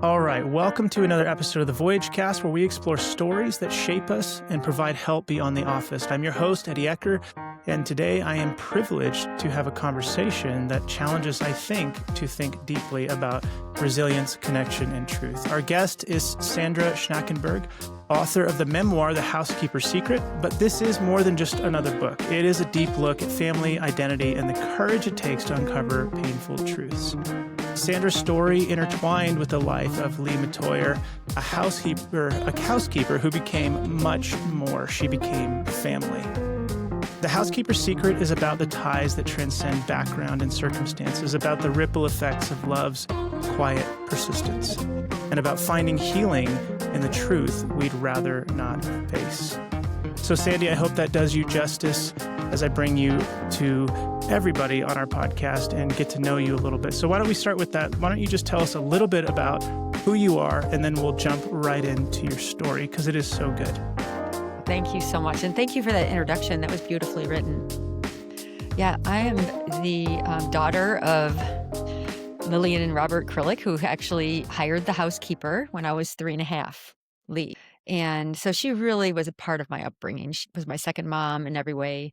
All right, welcome to another episode of the Voyage Cast, where we explore stories that shape us and provide help beyond the office. I'm your host, Eddie Eccker, and today I am privileged to have a conversation that challenges, I think, to think deeply about resilience, connection, and truth. Our guest is Sandra Schnakenburg, author of the memoir, The Housekeeper Secret, but this is more than just another book. It is a deep look at family, identity, and the courage it takes to uncover painful truths. Sandra's story intertwined with the life of Lee Matoyer, a housekeeper who became much more. She became family. The Housekeeper Secret is about the ties that transcend background and circumstances, about the ripple effects of love's quiet persistence, and about finding healing in the truth we'd rather not face. So, Sandy, I hope that does you justice as I bring you to everybody on our podcast and get to know you a little bit. So why don't we start with that? Why don't you just tell us a little bit about who you are, and then we'll jump right into your story because it is so good. Thank you so much. And thank you for that introduction. That was beautifully written. Yeah, I am the daughter of Lillian and Robert Krillick, who actually hired the housekeeper when I was 3.5, Lee. And so she really was a part of my upbringing. She was my second mom in every way.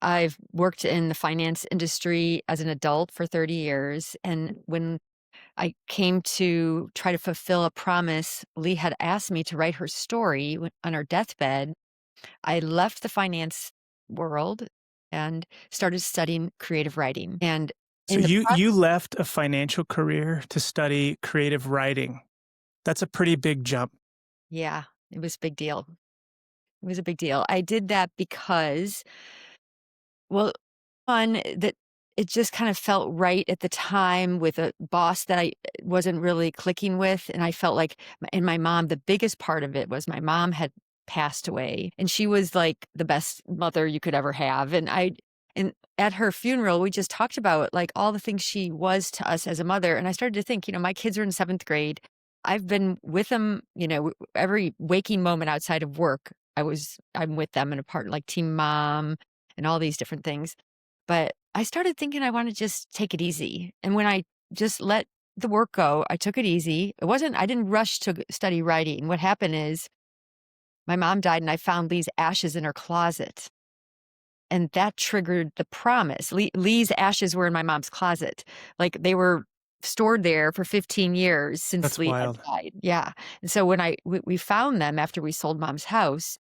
I've worked in the finance industry as an adult for 30 years. And when I came to try to fulfill a promise, Lee had asked me to write her story on her deathbed. I left the finance world and started studying creative writing. And so you left a financial career to study creative writing. That's a pretty big jump. Yeah, it was a big deal. It was a big deal. I did that because, well, one, that it just kind of felt right at the time with a boss that I wasn't really clicking with. And I felt like, and my mom, the biggest part of it was my mom had passed away, and she was like the best mother you could ever have. And at her funeral, we just talked about like all the things she was to us as a mother. And I started to think, my kids are in 7th grade. I've been with them, every waking moment outside of work. I'm with them and a part like team mom and all these different things. But I started thinking I want to just take it easy. And when I just let the work go, I took it easy. I didn't rush to study writing. What happened is my mom died and I found Lee's ashes in her closet. And that triggered the promise. Lee's ashes were in my mom's closet. Like they were stored there for 15 years since That's Lee wild. had died. Yeah. And so when we found them after we sold mom's house,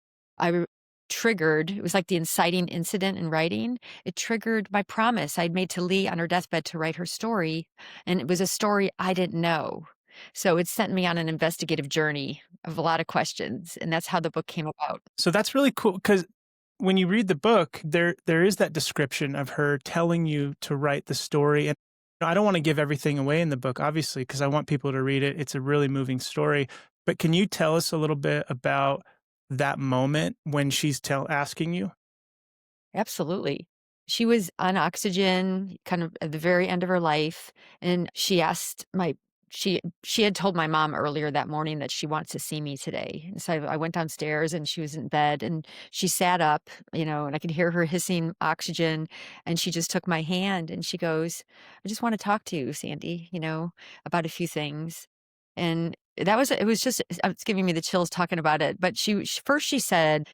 triggered, it was like the inciting incident in writing. It triggered my promise I'd made to Lee on her deathbed to write her story. And it was a story I didn't know. So it sent me on an investigative journey of a lot of questions. And that's how the book came about. So that's really cool because when you read the book, there is that description of her telling you to write the story. And I don't want to give everything away in the book, obviously, because I want people to read it. It's a really moving story. But can you tell us a little bit about that moment when she's asking you? Absolutely. She was on oxygen, kind of at the very end of her life. And she asked she had told my mom earlier that morning that she wants to see me today. And so I went downstairs and she was in bed and she sat up, and I could hear her hissing oxygen. And she just took my hand and she goes, I just want to talk to you, Sandy, about a few things. And it's giving me the chills talking about it. But first she said,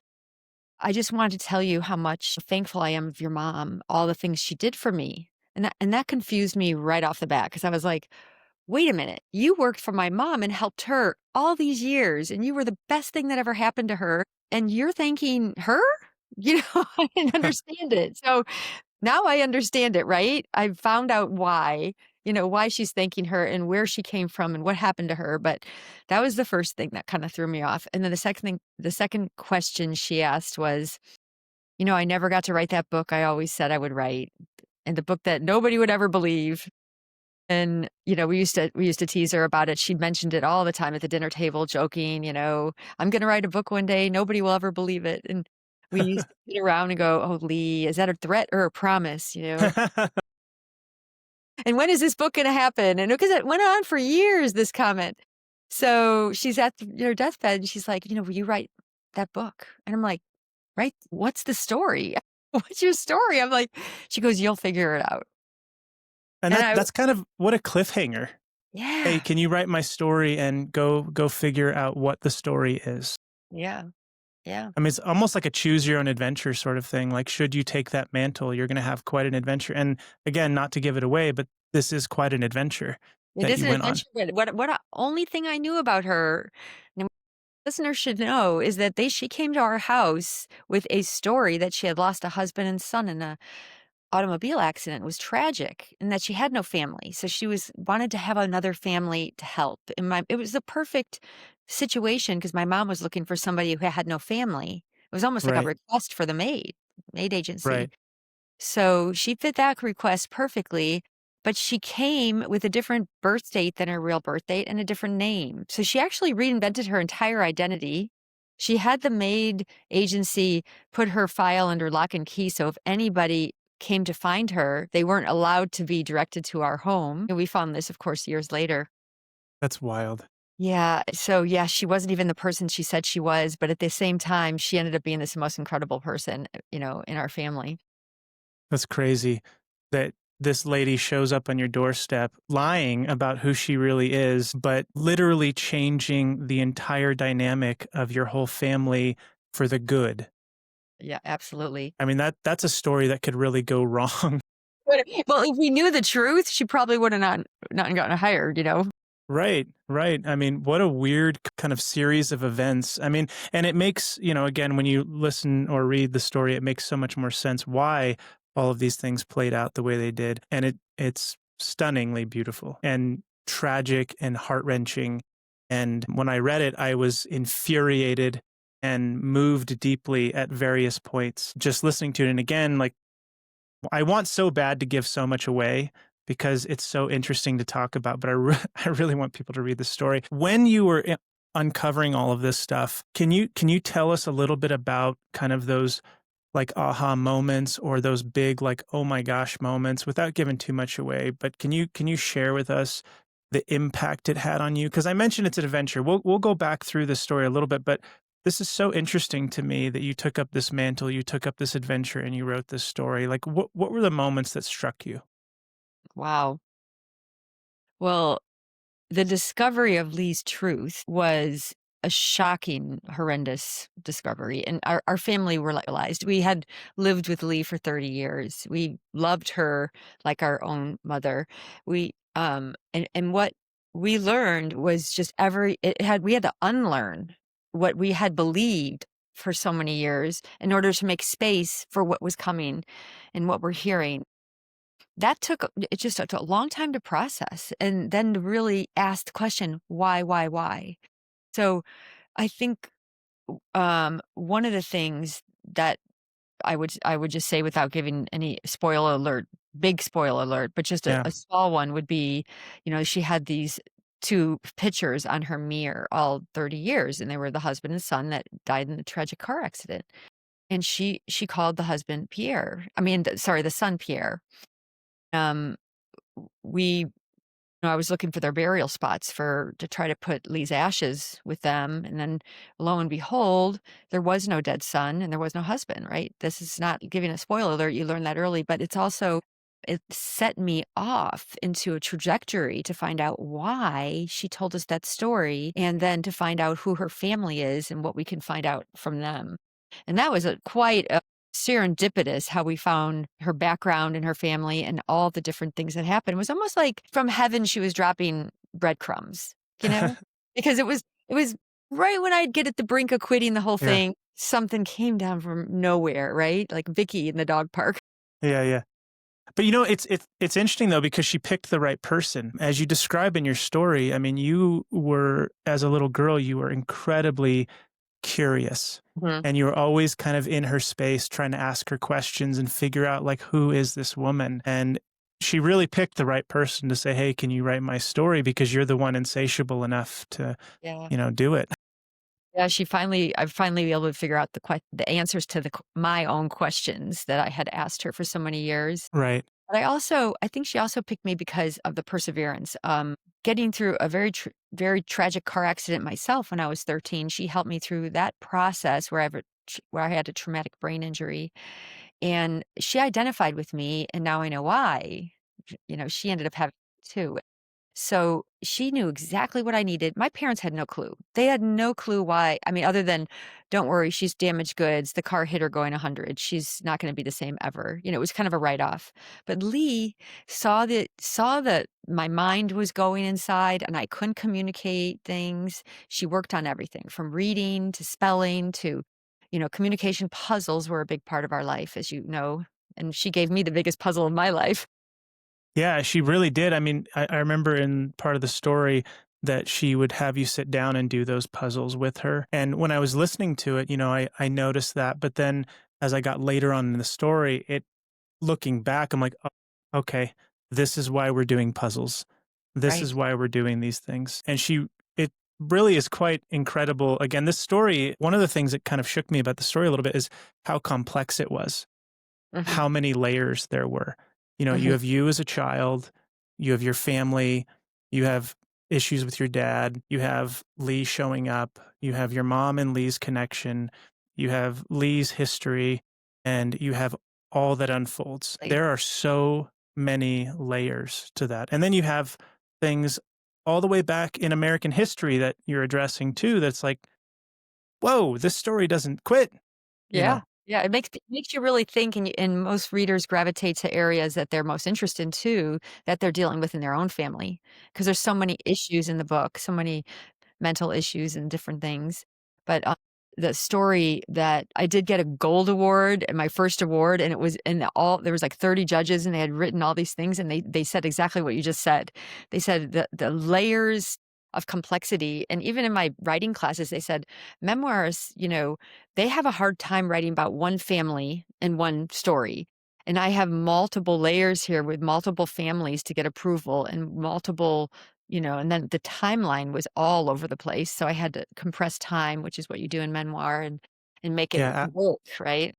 I just wanted to tell you how much thankful I am of your mom, all the things she did for me. And that confused me right off the bat because I was like, wait a minute, you worked for my mom and helped her all these years and you were the best thing that ever happened to her. And you're thanking her? I didn't understand it. So now I understand it, right? I found out why she's thanking her and where she came from and what happened to her. But that was the first thing that kind of threw me off. And then the second question she asked was, I never got to write that book I always said I would write, and the book that nobody would ever believe. And, we used to tease her about it. She mentioned it all the time at the dinner table, joking, I'm going to write a book one day. Nobody will ever believe it. And we used to sit around and go, oh, Lee, is that a threat or a promise? And when is this book going to happen? And because it went on for years, this comment. So she's at her deathbed and she's like, will you write that book? And I'm like, right? What's the story? What's your story? I'm like, she goes, you'll figure it out. And that's kind of what a cliffhanger. Hey, Yeah. can you write my story, and go figure out what the story is. Yeah. Yeah. I mean, it's almost like a choose your own adventure sort of thing. Like, should you take that mantle, you're going to have quite an adventure. And again, not to give it away, but this is quite an adventure It that is you an went on. adventure, but only thing I knew about her, and listeners should know, is that she came to our house with a story that she had lost a husband and son in a automobile accident. It was tragic, and that she had no family. So she wanted to have another family to help. And it was the perfect situation because my mom was looking for somebody who had no family. It was almost like a Right, request for the maid agency. right. So she fit that request perfectly, but she came with a different birth date than her real birth date and a different name. So she actually reinvented her entire identity. She had the maid agency put her file under lock and key. So if anybody came to find her, they weren't allowed to be directed to our home. And we found this, of course, years later. That's wild. Yeah. So, yeah, she wasn't even the person she said she was. But at the same time, she ended up being this most incredible person, in our family. That's crazy that this lady shows up on your doorstep lying about who she really is, but literally changing the entire dynamic of your whole family for the good. Yeah, absolutely. I mean, that's a story that could really go wrong. Well, if we knew the truth, she probably would have not gotten hired. Right, right. I mean, what a weird kind of series of events. I mean, and it makes, again, when you listen or read the story, it makes so much more sense why all of these things played out the way they did. And it's stunningly beautiful and tragic and heart-wrenching. And when I read it, I was infuriated and moved deeply at various points just listening to it. And again, like, I want so bad to give so much away because it's so interesting to talk about, but I really want people to read the story. When you were uncovering all of this stuff, can you tell us a little bit about kind of those like aha moments or those big like oh my gosh moments without giving too much away? But can you share with us the impact it had on you? Because I mentioned it's an adventure. We'll go back through the story a little bit, but this is so interesting to me that you took up this mantle, you took up this adventure, and you wrote this story. Like, what were the moments that struck you? Wow. Well, the discovery of Lee's truth was a shocking, horrendous discovery, and our family realized we had lived with Lee for 30 years. We loved her like our own mother. And what we learned was just we had to unlearn what we had believed for so many years in order to make space for what was coming and what we're hearing. It just took a long time to process and then to really ask the question, why, why, why? So I think, one of the things that I would just say without giving any spoiler alert, big spoiler alert, but just a Yeah. a small one would be, she had these 2 pictures on her mirror all 30 years, and they were the husband and son that died in the tragic car accident. And she called the husband Pierre. I mean, the son Pierre. Um, we I was looking for their burial spots to try to put Lee's ashes with them, and then lo and behold, there was no dead son and there was no husband, right? This is not giving a spoiler alert, you learn that early, but it set me off into a trajectory to find out why she told us that story, and then to find out who her family is and what we can find out from them. And that was quite a serendipitous how we found her background and her family and all the different things that happened. It was almost like from heaven she was dropping breadcrumbs, you know? Because it was right when I'd get at the brink of quitting the whole Yeah. thing, something came down from nowhere, right? Like Vicky in the dog park. Yeah, yeah. But it's interesting though because she picked the right person. As you describe in your story, I mean, you were as a little girl, you were incredibly curious Mhm. and you were always kind of in her space trying to ask her questions and figure out like who is this woman? And she really picked the right person to say, "Hey, can you write my story because you're the one insatiable enough to, Yeah. do it." Yeah, I finally able to figure out the answers to my own questions that I had asked her for so many years. Right. But I think she also picked me because of the perseverance. Getting through a very tragic car accident myself when I was 13, she helped me through that process where I had a traumatic brain injury, and she identified with me, and now I know why. She ended up having it too. So she knew exactly what I needed. My parents had no clue. They had no clue why. I mean, other than, don't worry, she's damaged goods. The car hit her going 100. She's not going to be the same ever. It was kind of a write off. But Lee saw that my mind was going inside and I couldn't communicate things. She worked on everything from reading to spelling to, communication. Puzzles were a big part of our life, as you know. And she gave me the biggest puzzle of my life. Yeah, she really did. I mean, I remember in part of the story that she would have you sit down and do those puzzles with her. And when I was listening to it, I noticed that. But then as I got later on in the story, looking back, I'm like, oh, okay, this is why we're doing puzzles. This Right. is why we're doing these things. And it really is quite incredible. Again, this story, one of the things that kind of shook me about the story a little bit is how complex it was, Hmm. how many layers there were. You Hmm. have you as a child, you have your family, you have issues with your dad, you have Lee showing up, you have your mom and Lee's connection, you have Lee's history, and you have all that unfolds. There are so many layers to that. And then you have things all the way back in American history that you're addressing too, that's like, whoa, this story doesn't quit, you Yeah. know? Yeah, it makes you really think, and most readers gravitate to areas that they're most interested in too, that they're dealing with in their own family, because there's so many issues in the book, so many mental issues and different things. But, the story that I did get a gold award and my first award, and it was in all there was like 30 judges, and they had written all these things, and they said exactly what you just said. They said the layers of complexity, and even in my writing classes, they said memoirs, they have a hard time writing about one family and one story. And I have multiple layers here with multiple families to get approval and multiple, and then the timeline was all over the place. So I had to compress time, which is what you do in memoir, and make it Yeah, work, right?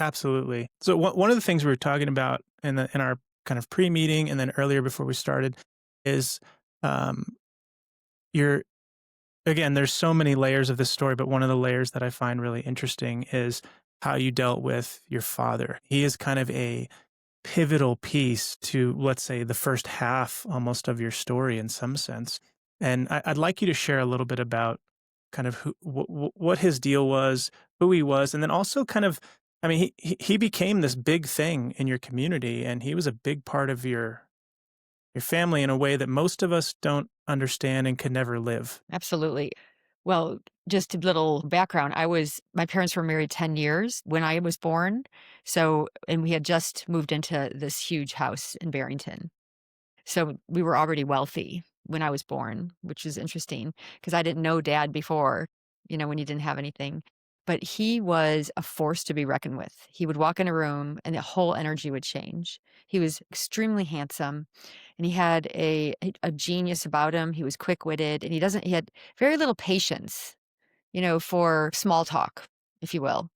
absolutely. So one of the things we were talking about in our kind of pre-meeting and then earlier before we started is um, you're again, there's so many layers of this story, but one of the layers that I find really interesting is how you dealt with your father. He is kind of a pivotal piece to, let's say, the first half almost of your story in some sense. And I'd like you to share a little bit about kind of what his deal was, who he was, and then also kind of, I mean, he became this big thing in your community, and he was a big part of your family in a way that most of us don't understand and could never live. Absolutely. Well, just a little background. My parents were married 10 years when I was born. So, and we had just moved into this huge house in Barrington. So we were already wealthy when I was born, which is interesting because I didn't know dad before, when he didn't have anything. But he was a force to be reckoned with. He would walk in a room and the whole energy would change. He was extremely handsome and he had a genius about him. He was quick-witted and he had very little patience, for small talk, if you will,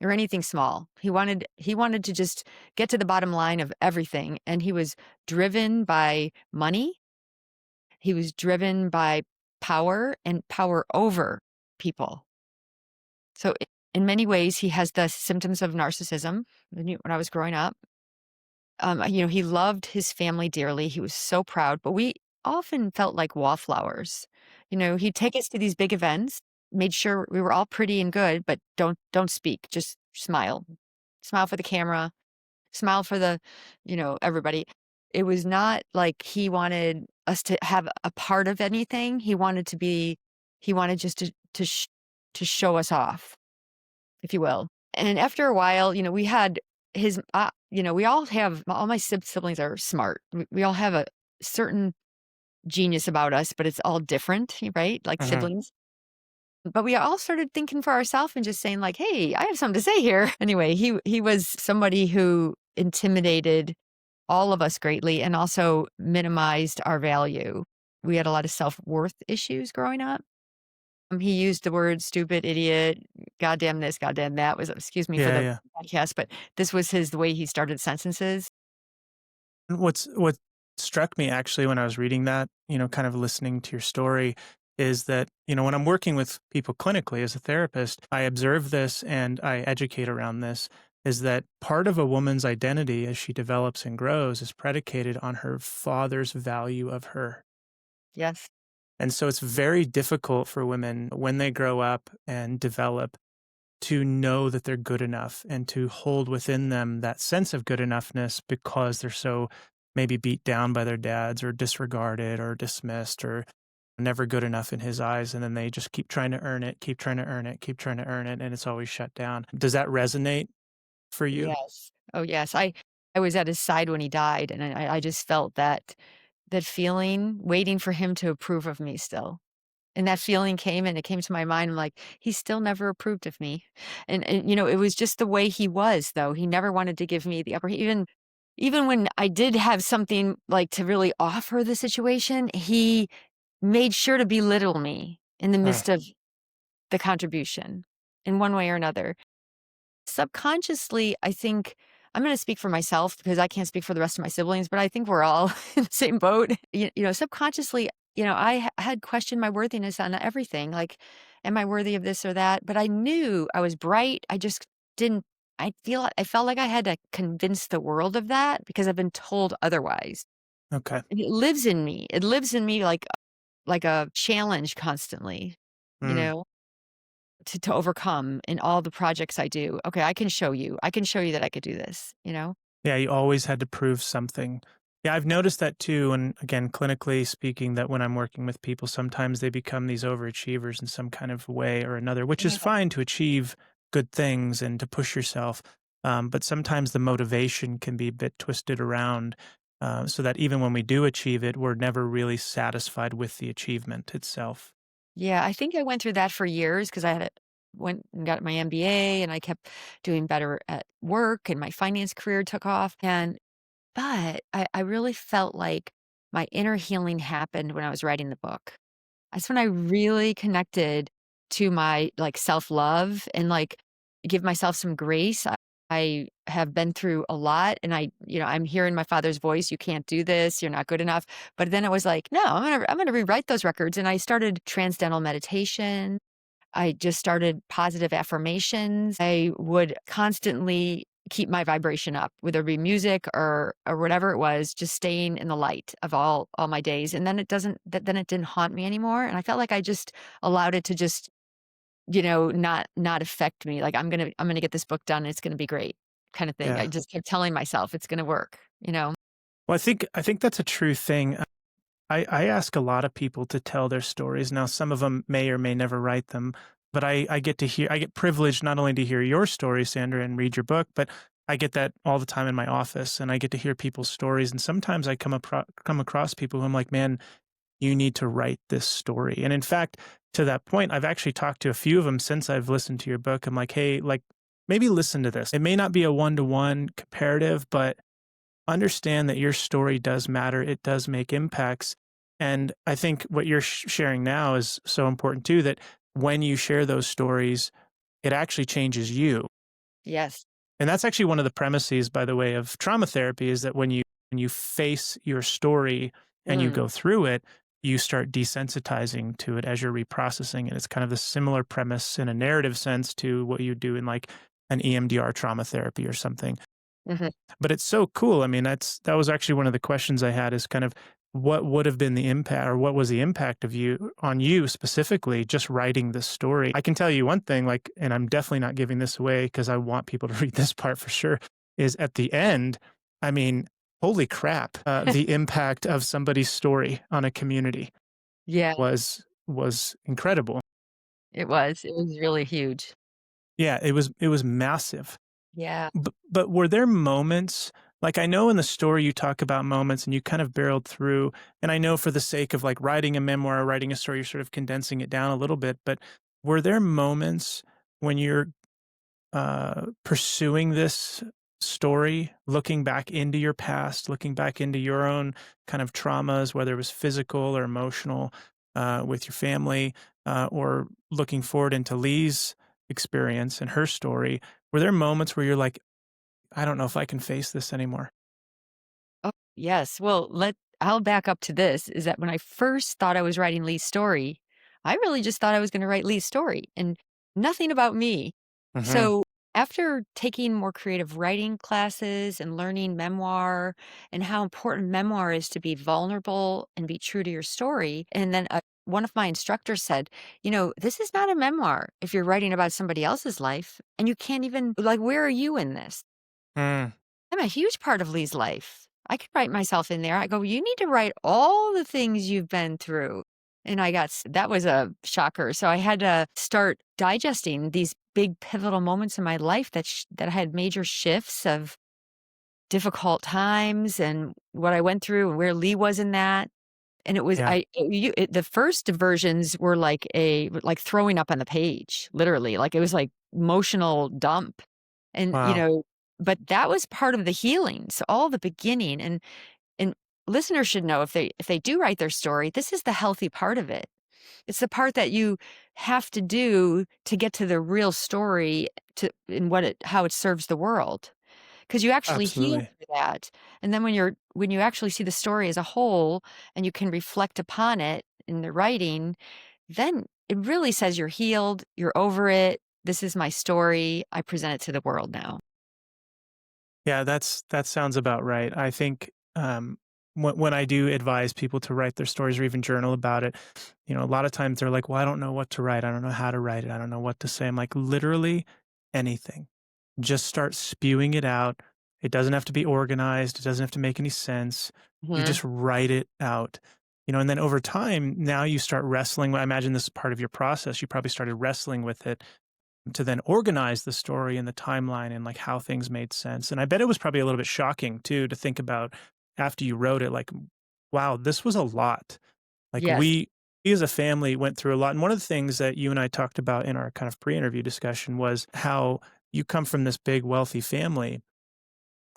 or anything small. He wanted to just get to the bottom line of everything, and he was driven by money. He was driven by power and power over people. So in many ways, he has the symptoms of narcissism when I was growing up. He loved his family dearly. He was so proud, but we often felt like wallflowers. He'd take us to these big events, made sure we were all pretty and good, but don't speak, just smile. Smile for the camera, smile for everybody. It was not like he wanted us to have a part of anything. He wanted just to show us off, if you will. And after a while, we had we all have all my siblings are smart. We all have a certain genius about us, but it's all different, right? Like Mhm. siblings. But we all started thinking for ourselves and just saying like, "Hey, I have something to say here." Anyway, he was somebody who intimidated all of us greatly and also minimized our value. We had a lot of self-worth issues growing up. He used the word stupid, idiot, goddamn this, goddamn that was excuse me for Yeah, the yeah. podcast, but this was the way he started sentences. And what struck me actually when I was reading that, kind of listening to your story, is that, when I'm working with people clinically as a therapist, I observe this and I educate around this. is that part of a woman's identity as she develops and grows is predicated on her father's value of her. Yes. And so it's very difficult for women when they grow up and develop to know that they're good enough and to hold within them that sense of good enoughness because they're so maybe beat down by their dads or disregarded or dismissed or never good enough in his eyes. And then they just keep trying to earn it, keep trying to earn it, keep trying to earn it. And it's always shut down. Does that resonate for you? Yes. Oh, yes. I was at his side when he died, and I just felt that feeling, waiting for him to approve of me still. And that feeling came, and it came to my mind. I'm like, he still never approved of me. And it was just the way he was, though. He never wanted to give me the upper, even when I did have something like to really offer the situation, he made sure to belittle me in the Uh, midst of the contribution in one way or another. Subconsciously, I think I'm going to speak for myself because I can't speak for the rest of my siblings, but I think we're all in the same boat. Subconsciously, had questioned my worthiness on everything. Like, am I worthy of this or that? But I knew I was bright. I just didn't. I felt like I had to convince the world of that because I've been told otherwise. okay. And it lives in me. It lives in me like a challenge constantly. You Mm. know, to overcome in all the projects I do. Okay, I can show you. I can show you that I could do this, you know? Yeah, you always had to prove something. Yeah, I've noticed that too. And again, clinically speaking, that when I'm working with people, sometimes they become these overachievers in some kind of way or another, which is Yeah. fine to achieve good things and to push yourself. But sometimes the motivation can be a bit twisted around so that even when we do achieve it, we're never really satisfied with the achievement itself. Yeah, I think I went through that for years because went and got my MBA and I kept doing better at work and my finance career took off. But I really felt like my inner healing happened when I was writing the book. That's when I really connected to my, like, self-love and, like, give myself some grace. I have been through a lot, and I'm hearing my father's voice, "You can't do this, you're not good enough." But then it was like, "No, I'm gonna rewrite those records," and I started transcendental meditation. I just started positive affirmations. I would constantly keep my vibration up, whether it be music or whatever it was, just staying in the light of all my days. And then then it didn't haunt me anymore. And I felt like I just allowed it to just, not affect me. Like I'm gonna get this book done. It's gonna be great, kind of thing. I Yeah. just kept telling myself it's gonna work. Well, I think that's a true thing. I ask a lot of people to tell their stories. Now, some of them may or may never write them, but I get privileged not only to hear your story, Sandra, and read your book, but I get that all the time in my office, and I get to hear people's stories. And sometimes I come across people who I'm like, man, you need to write this story. And in fact, to that point, I've actually talked to a few of them since I've listened to your book. I'm like, hey, like maybe listen to this. It may not be a one-to-one comparative, but understand that your story does matter. It does make impacts. And I think what you're sharing now is so important too, that when you share those stories, it actually changes you. Yes. And that's actually one of the premises, by the way, of trauma therapy is that when you face your story and you Mm, go through it, you start desensitizing to it as you're reprocessing it. It's kind of the similar premise in a narrative sense to what you do in like an EMDR trauma therapy or something. mhm. But it's so cool. I mean, that was actually one of the questions I had is kind of what would have been the impact or what was the impact of you on you specifically just writing this story? I can tell you one thing, like, and I'm definitely not giving this away because I want people to read this part for sure, is at the end, I mean, holy crap, the impact of somebody's story on a community Yeah, was incredible. it was. It was really huge. Yeah, it was massive. Yeah. But were there moments like, I know in the story you talk about moments and you kind of barreled through, and I know for the sake of, like, writing a memoir, writing a story, you're sort of condensing it down a little bit, but were there moments when you're, pursuing this story, looking back into your past, looking back into your own kind of traumas, whether it was physical or emotional, with your family, or looking forward into Lee's experience and her story, were there moments where you're like, I don't know if I can face this anymore. Oh, yes. Well, I'll back up to this is that when I first thought I was writing Lee's story, I really just thought I was going to write Lee's story and nothing about me. Mhm. So After taking more creative writing classes and learning memoir and how important memoir is to be vulnerable and be true to your story, and then one of my instructors said, this is not a memoir if you're writing about somebody else's life and you can't even, like, where are you in this? Mm, I'm a huge part of Lee's life. I could write myself in there. I go, you need to write all the things you've been through. And that was a shocker. So I had to start digesting these big pivotal moments in my life that had major shifts of difficult times and what I went through and where Lee was in that. And it was yeah. the first versions were like throwing up on the page, literally. Like it was like emotional dump. And, Wow. but that was part of the healing. So all the beginning and listeners should know if they do write their story, this is the healthy part of it. It's the part that you have to do to get to the real story to in how it serves the world. Because you actually heal Absolutely. through that. And then when you actually see the story as a whole and you can reflect upon it in the writing, then it really says you're healed, you're over it. This is my story. I present it to the world now. Yeah, that sounds about right. I think when I do advise people to write their stories or even journal about it, a lot of times they're like, "Well, I don't know what to write. I don't know how to write it. I don't know what to say." I'm like, literally anything. Just start spewing it out. It doesn't have to be organized. It doesn't have to make any sense. You Mhm. just write it out. And then over time, now you start wrestling. I imagine this is part of your process. You probably started wrestling with it to then organize the story and the timeline and like how things made sense. And I bet it was probably a little bit shocking too to think about after you wrote it, like, wow, this was a lot. Like Yes. we as a family went through a lot. And one of the things that you and I talked about in our kind of pre-interview discussion was how you come from this big wealthy family,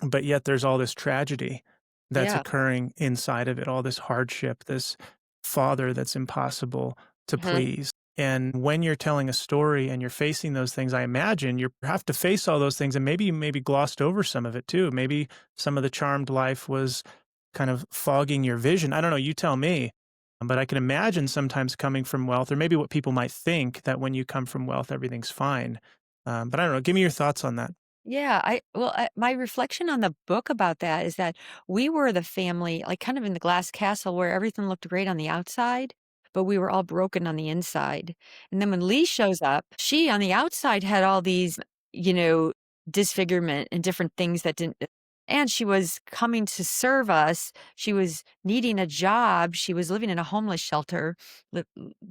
but yet there's all this tragedy that's Yeah. occurring inside of it, all this hardship, this father that's impossible to Mhm. please. And when you're telling a story and you're facing those things, I imagine you have to face all those things and maybe you maybe glossed over some of it too. Maybe some of the charmed life was kind of fogging your vision. I don't know, you tell me. But I can imagine sometimes coming from wealth, or maybe what people might think that when you come from wealth, everything's fine. But I don't know. Give me your thoughts on that. Yeah, my reflection on the book about that is that we were the family, like kind of in the glass castle where everything looked great on the outside, but we were all broken on the inside. And then when Lee shows up, she on the outside had all these, you know, disfigurement and different things that didn't. And she was coming to serve us. She was needing a job. She was living in a homeless shelter that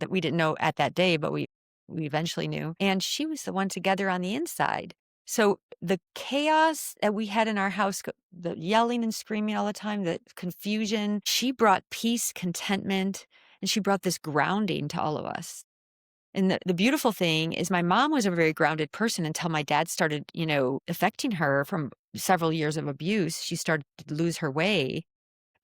we didn't know at that day, but we eventually knew. And she was the one together on the inside. So the chaos that we had in our house, the yelling and screaming all the time, the confusion, she brought peace, contentment, and she brought this grounding to all of us. And the beautiful thing is my mom was a very grounded person until my dad started, affecting her from several years of abuse. She started to lose her way.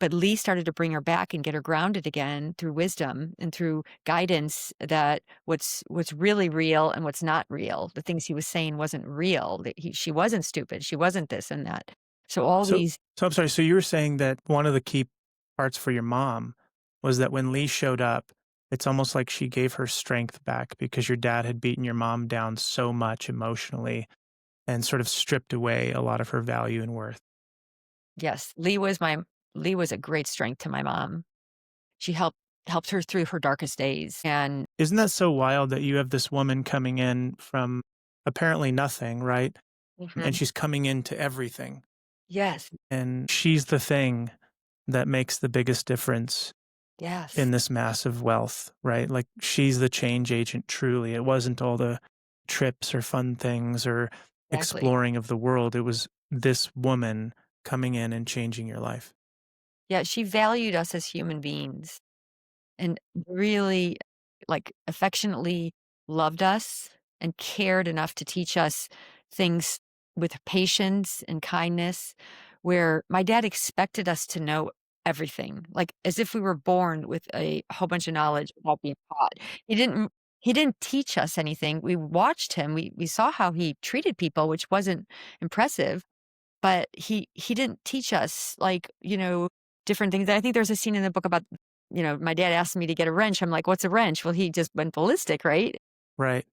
But Lee started to bring her back and get her grounded again through wisdom and through guidance that what's really real and what's not real. The things he was saying wasn't real. That she wasn't stupid. She wasn't this and that. So all So these so I'm sorry, so you were saying that one of the key parts for your mom was that when Lee showed up, it's almost like she gave her strength back because your dad had beaten your mom down so much emotionally and sort of stripped away a lot of her value and worth. yes, Lee was a great strength to my mom. She helped her through her darkest days. And Isn't that so wild that you have this woman coming in from apparently nothing, right? And Mhm. she's coming into everything, Yes, and she's the thing that makes the biggest difference yes, in this massive wealth, right? Like she's the change agent truly. It wasn't all the trips or fun things or exactly. exploring of the world. It was this woman coming in and changing your life. Yeah, she valued us as human beings. And really, like, affectionately loved us and cared enough to teach us things with patience and kindness, where my dad expected us to know everything, like, as if we were born with a whole bunch of knowledge without being taught. He didn't teach us anything. We watched him. We saw how he treated people, which wasn't impressive, but he didn't teach us, like, different things. I think there's a scene in the book about, my dad asked me to get a wrench. I'm like, "What's a wrench?" Well, he just went ballistic, right? Right.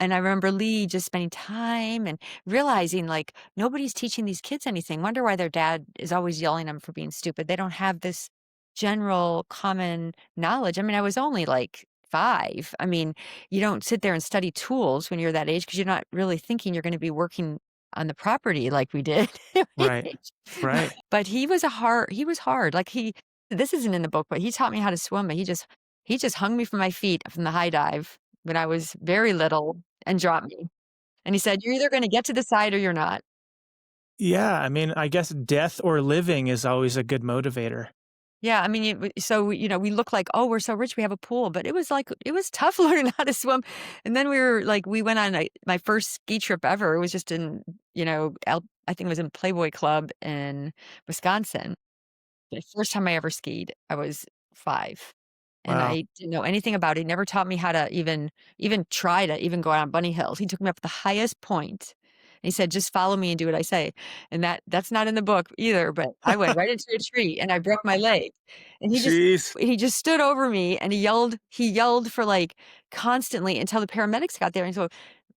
And I remember Lee just spending time and realizing, like, nobody's teaching these kids anything. Wonder why their dad is always yelling at them for being stupid. They don't have this general common knowledge. I mean, I was only like 5. I mean, you don't sit there and study tools when you're that age because you're not really thinking you're going to be working on the property like we did. at my Right. age. Right. But he was hard. Like this isn't in the book, but he taught me how to swim. But he just hung me from my feet from the high dive when I was very little and dropped me. And he said, "You're either gonna get to the side or you're not." Yeah, I mean, I guess death or living is always a good motivator. Yeah, I mean, we look like, "Oh, we're so rich, we have a pool," but it was like it was tough learning how to swim. And then we went on my first ski trip ever. It was just in, I think it was in Playboy Club in Wisconsin. The first time I ever skied, I was 5, and Wow. I didn't know anything about it. He never taught me how to even try to even go on bunny hills. He took me up the highest point, and he said, "Just follow me and do what I say." And that's not in the book either, but I went right into a tree, and I broke my leg. And Jeez. he just stood over me, and he yelled for, like, constantly until the paramedics got there, and so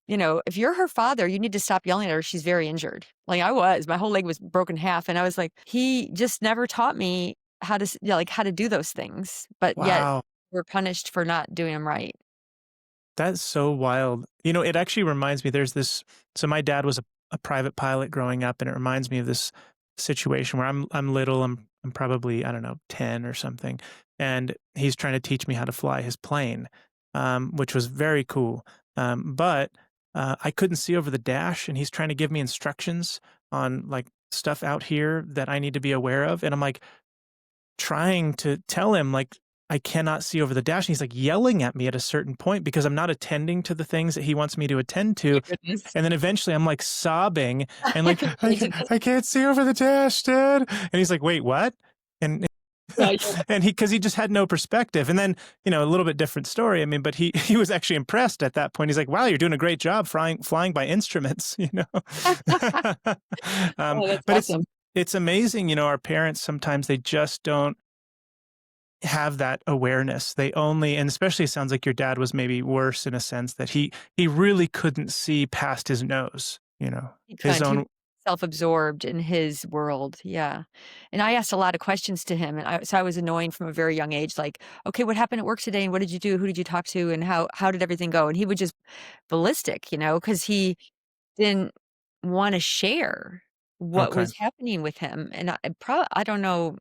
"If you're her father, you need to stop yelling at her, she's very injured." Like, I was, my whole leg was broken in half, and I was like, he just never taught me how to like, how to do those things, but yet Wow. we're punished for not doing them right. That's so wild. It actually reminds me, so my dad was a private pilot growing up, and it reminds me of this situation where I'm little, I'm probably, I don't know, 10 or something, and he's trying to teach me how to fly his plane, which was very cool. But I couldn't see over the dash, and he's trying to give me instructions on like stuff out here that I need to be aware of. And I'm like, trying to tell him, like, I cannot see over the dash, and he's, like, yelling at me at a certain point because I'm not attending to the things that he wants me to attend My to, goodness. and then eventually I'm, like, sobbing and like, Really did this. I can't see over the dash, Dad," and he's like, "Wait, what?" And Yeah, yeah. and because he just had no perspective, and then, a little bit different story, I mean, but he was actually impressed at that point. He's like, "Wow, you're doing a great job flying by instruments," you know? Oh, that's But awesome. it's amazing, our parents sometimes they just don't have that awareness. They only, and especially it sounds like your dad was maybe worse in a sense that he really couldn't see past his nose, He his couldn't. He was own. self-absorbed in his world, yeah. And I asked a lot of questions to him, and I was annoying from a very young age, like, "Okay, what happened at work today, and what did you do? Who did you talk to, and how did everything go?" And he would just ballistic, because he didn't wanna share what Okay. was happening with him, and I don't know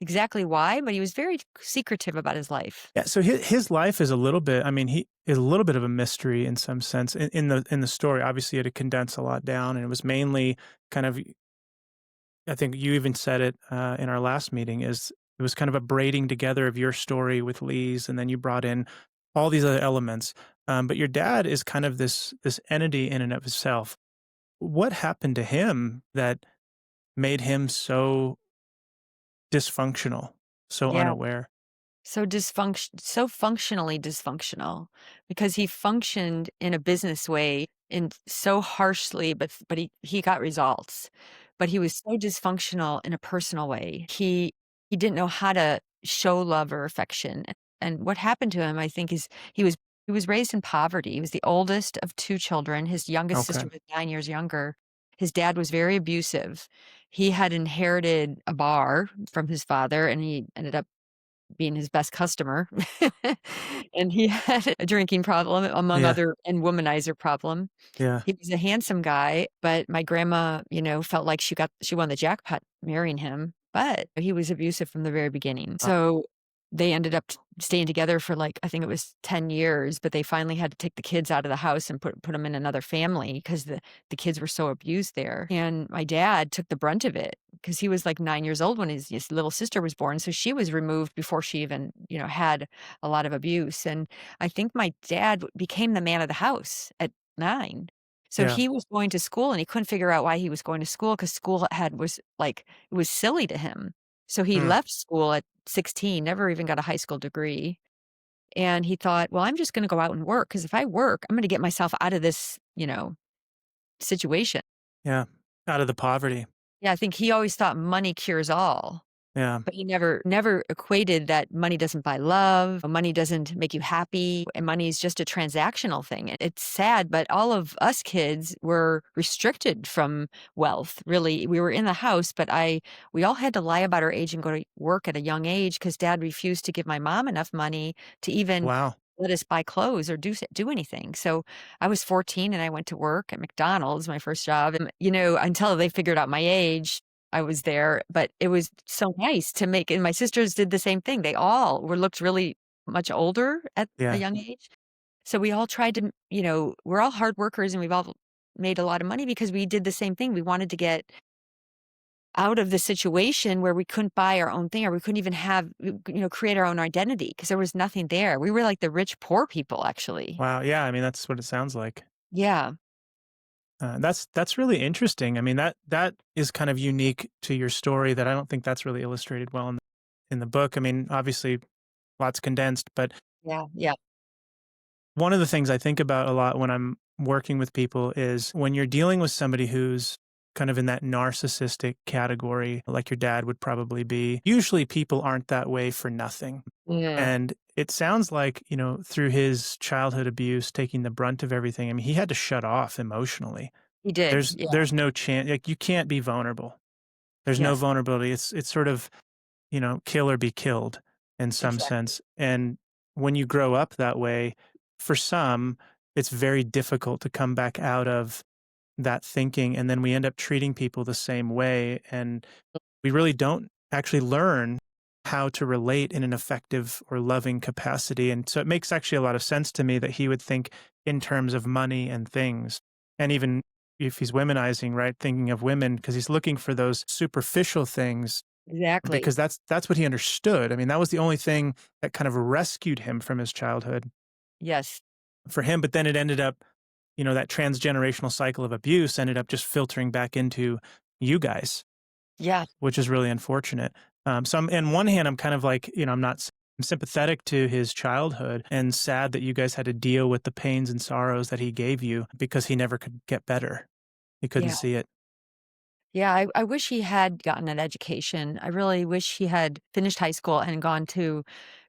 exactly why, but he was very secretive about his life. Yeah, so his life is a little bit, I mean, he is a little bit of a mystery in some sense in the story. Obviously, it had condensed a lot down, and it was mainly kind of, I think you even said it in our last meeting, is it was kind of a braiding together of your story with Lee's, and then you brought in all these other elements. But your dad is kind of this entity in and of itself. What happened to him that made him so dysfunctional, so Yeah. unaware? So functionally dysfunctional because he functioned in a business way and so harshly, but he got results. But he was so dysfunctional in a personal way. He didn't know how to show love or affection. And what happened to him, I think, is he was raised in poverty. He was the oldest of 2 children. His youngest Okay. sister was 9 years younger. His dad was very abusive. He had inherited a bar from his father, and he ended up being his best customer. And he had a drinking problem among Yeah. other and womanizer problem. Yeah. He was a handsome guy, but my grandma, felt like she won the jackpot marrying him, but he was abusive from the very beginning. Wow. So they ended up staying together for like, I think it was 10 years, but they finally had to take the kids out of the house and put them in another family because the kids were so abused there. And my dad took the brunt of it because he was like 9 years old when his little sister was born. So she was removed before she even, had a lot of abuse. And I think my dad became the man of the house at 9. So Yeah. he was going to school and he couldn't figure out why he was going to school because school was like, it was silly to him. So he Mm. left school at 16, never even got a high school degree. And he thought, well, I'm just going to go out and work because if I work, I'm going to get myself out of this, situation. Yeah. Out of the poverty. Yeah, I think he always thought money cures all. Yeah. But he never equated that money doesn't buy love, money doesn't make you happy, and money is just a transactional thing. It's sad, but all of us kids were restricted from wealth, really. We were in the house, but we all had to lie about our age and go to work at a young age because dad refused to give my mom enough money to even Wow. let us buy clothes or do anything. So I was 14 and I went to work at McDonald's, my first job. And, until they figured out my age, I was there, but it was so nice to make, and my sisters did the same thing. They all looked really much older at a Yeah. young age. So we all tried to, we're all hard workers and we've all made a lot of money because we did the same thing. We wanted to get out of the situation where we couldn't buy our own thing or we couldn't even have, create our own identity because there was nothing there. We were like the rich, poor people, actually. Wow. Yeah. I mean, that's what it sounds like. Yeah. That's really interesting. I mean, that is kind of unique to your story that I don't think that's really illustrated well in the book. I mean, obviously, lots condensed, but Yeah. Yeah. one of the things I think about a lot when I'm working with people is when you're dealing with somebody who's kind of in that narcissistic category, like your dad would probably be, usually people aren't that way for nothing. Yeah. And it sounds like, through his childhood abuse, taking the brunt of everything, I mean, he had to shut off emotionally. He did. Yeah. There's no chance, like you can't be vulnerable. There's no Yes. vulnerability. It's sort of, kill or be killed in some Exactly. sense. And when you grow up that way, for some, it's very difficult to come back out of that thinking. And then we end up treating people the same way. And we really don't actually learn how to relate in an effective or loving capacity. And so it makes actually a lot of sense to me that he would think in terms of money and things. And even if he's womenizing, right, thinking of women, because he's looking for those superficial things Exactly. because that's what he understood. I mean, that was the only thing that kind of rescued him from his childhood Yes. for him. But then it ended up, that transgenerational cycle of abuse ended up just filtering back into you guys, Yeah. which is really unfortunate. So on one hand, I'm kind of like, I'm sympathetic to his childhood and sad that you guys had to deal with the pains and sorrows that he gave you because he never could get better. He couldn't Yeah. see it. Yeah, I wish he had gotten an education. I really wish he had finished high school and gone to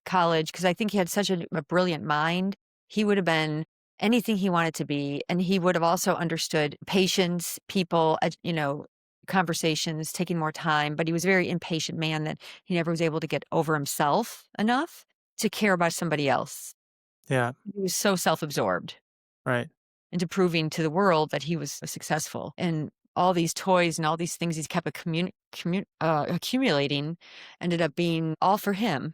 college because I think he had such a brilliant mind. He would have been anything he wanted to be, and he would have also understood patience, people, conversations, taking more time. But he was a very impatient man that he never was able to get over himself enough to care about somebody else. Yeah, He was so self-absorbed right. into proving to the world that he was successful. And all these toys and all these things he's kept accumulating ended up being all for him.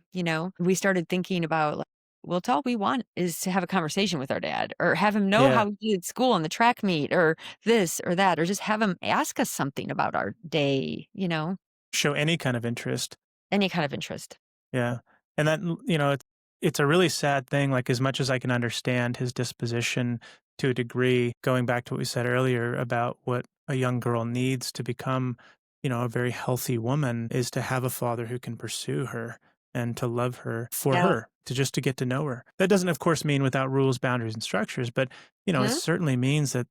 We started thinking about, like, well, it's all we want is to have a conversation with our dad or have him know Yeah. how he did school and the track meet or this or that, or just have him ask us something about our day, Show any kind of interest. any kind of interest. Yeah. And that, it's a really sad thing. Like, as much as I can understand his disposition to a degree, going back to what we said earlier about what a young girl needs to become, a very healthy woman is to have a father who can pursue her and to love her for Yeah. her, to get to know her. That doesn't, of course, mean without rules, boundaries, and structures, but, it Mhm. certainly means that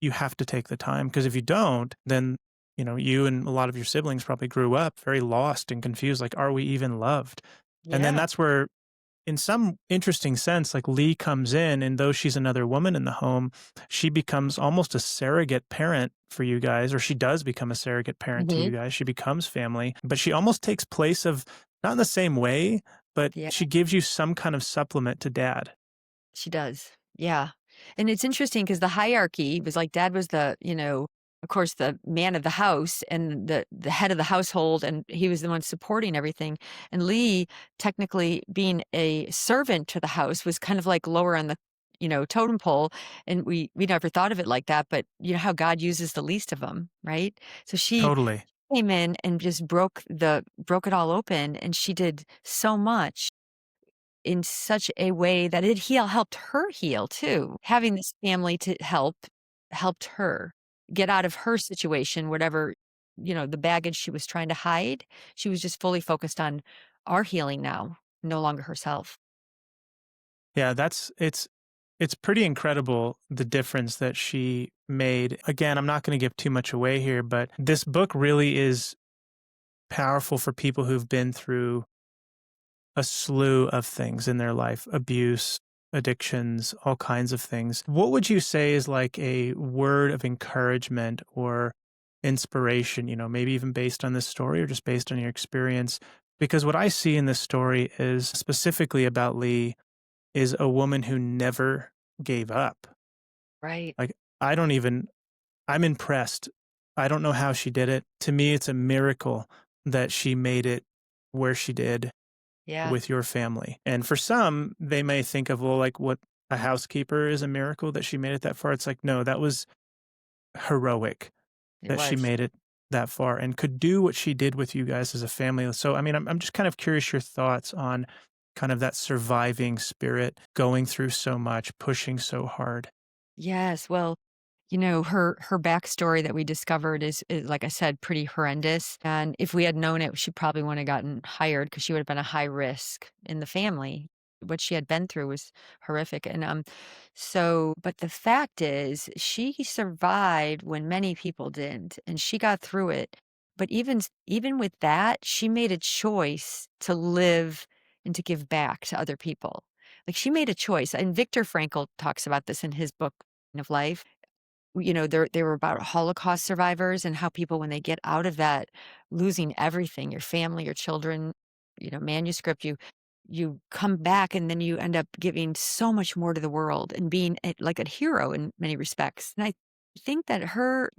you have to take the time because if you don't, then you and a lot of your siblings probably grew up very lost and confused, like, are we even loved? And then Yeah. that's where, in some interesting sense, like Lee comes in, and though she's another woman in the home, she becomes almost a surrogate parent for you guys, or she does become a surrogate parent to you Hmm. guys. She becomes family, but she almost takes place of, not in the same way, but Yeah. she gives you some kind of supplement to dad. She does. Yeah. And it's interesting because the hierarchy was like dad was of course, the man of the house and the head of the household, and he was the one supporting everything. And Lee, technically being a servant to the house, was kind of like lower on the, totem pole. And we never thought of it like that, but you know how God uses the least of them, right? So she Totally. came in and just broke it all open, and she did so much in such a way that it helped her heal too. Having this family to helped her get out of her situation, whatever, the baggage she was trying to hide. She was just fully focused on our healing now, no longer herself. Yeah, it's pretty incredible the difference that she made. Again, I'm not going to give too much away here, but this book really is powerful for people who've been through a slew of things in their life, abuse, addictions, all kinds of things. What would you say is like a word of encouragement or inspiration, maybe even based on this story or just based on your experience? Because what I see in this story is specifically about Lee is a woman who never gave up. Right. Like, I don't even, I'm impressed. I don't know how she did it. To me, it's a miracle that she made it where she did Yeah, with your family. And for some, they may think of, well, like what a housekeeper is a miracle that she made it that far. It's like, no, that was heroic it that she was. made it that far and could do what she did with you guys as a family. So, I mean, I'm just kind of curious your thoughts on kind of that surviving spirit, going through so much, pushing so hard. Yes. Well, her backstory that we discovered is, like I said, pretty horrendous. And if we had known it, she probably wouldn't have gotten hired because she would have been a high risk in the family. What she had been through was horrific. And but the fact is, she survived when many people didn't, and she got through it. But even with that, she made a choice to live and to give back to other people. Like she made a choice. And Viktor Frankl talks about this in his book of life. They were about Holocaust survivors and how people, when they get out of that, losing everything, your family, your children, manuscript, you come back and then you end up giving so much more to the world and being like a hero in many respects. And I think that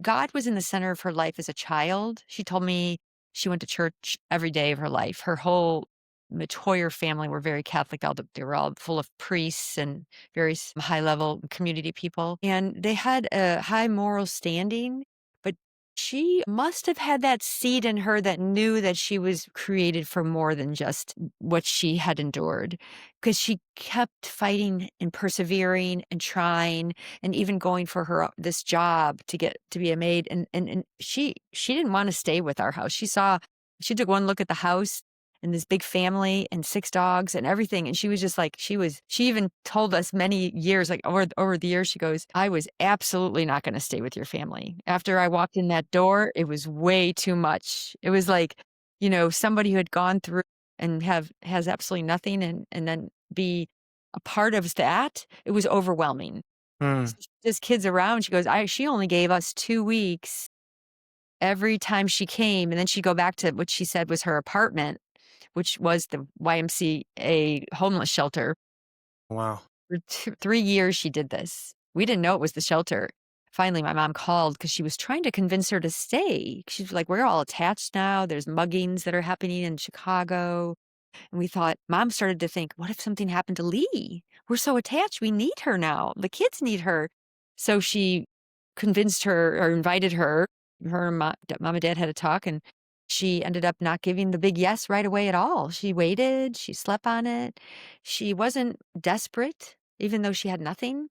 God was in the center of her life as a child. She told me she went to church every day of her life. Her whole Matoyer family were very Catholic. They were all full of priests and very high level community people. And they had a high moral standing, but she must have had that seed in her that knew that she was created for more than just what she had endured, because she kept fighting and persevering and trying and even going for this job to get to be a maid. And she didn't want to stay with our house. She took one look at the house and this big family and 6 dogs and everything, and she was just like, she even told us many years, like, over the years, she goes, "I was absolutely not gonna stay with your family. After I walked in that door, it was way too much." It was like, somebody who had gone through and has absolutely nothing and then be a part of that, it was overwhelming. Mm. There's kids around, she goes, she only gave us 2 weeks every time she came, and then she'd go back to what she said was her apartment, which was the YMCA homeless shelter. Wow. For 3 years she did this. We didn't know it was the shelter. Finally, my mom called because she was trying to convince her to stay. She's like, "We're all attached now. There's muggings that are happening in Chicago." And we thought, Mom started to think, what if something happened to Lee? We're so attached. We need her now. The kids need her. So she convinced her or invited her. Her and mom and dad had a talk, and she ended up not giving the big yes right away at all. She waited. She slept on it. She wasn't desperate, even though she had nothing.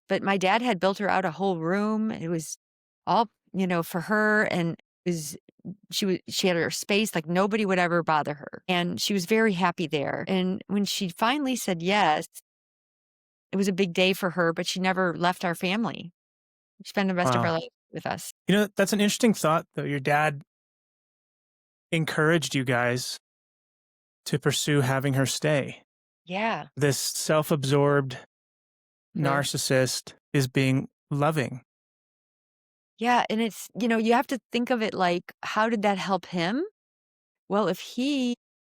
But my dad had built her out a whole room. It was all, for her. And it was she had her space, like nobody would ever bother her. And she was very happy there. And when she finally said yes, it was a big day for her, but she never left our family. She spent the rest of her Wow. life with us. That's an interesting thought, though. Your dad encouraged you guys to pursue having her stay. Yeah. This self absorbed Huh. narcissist is being loving. Yeah. And it's, you have to think of it like, how did that help him? Well, if he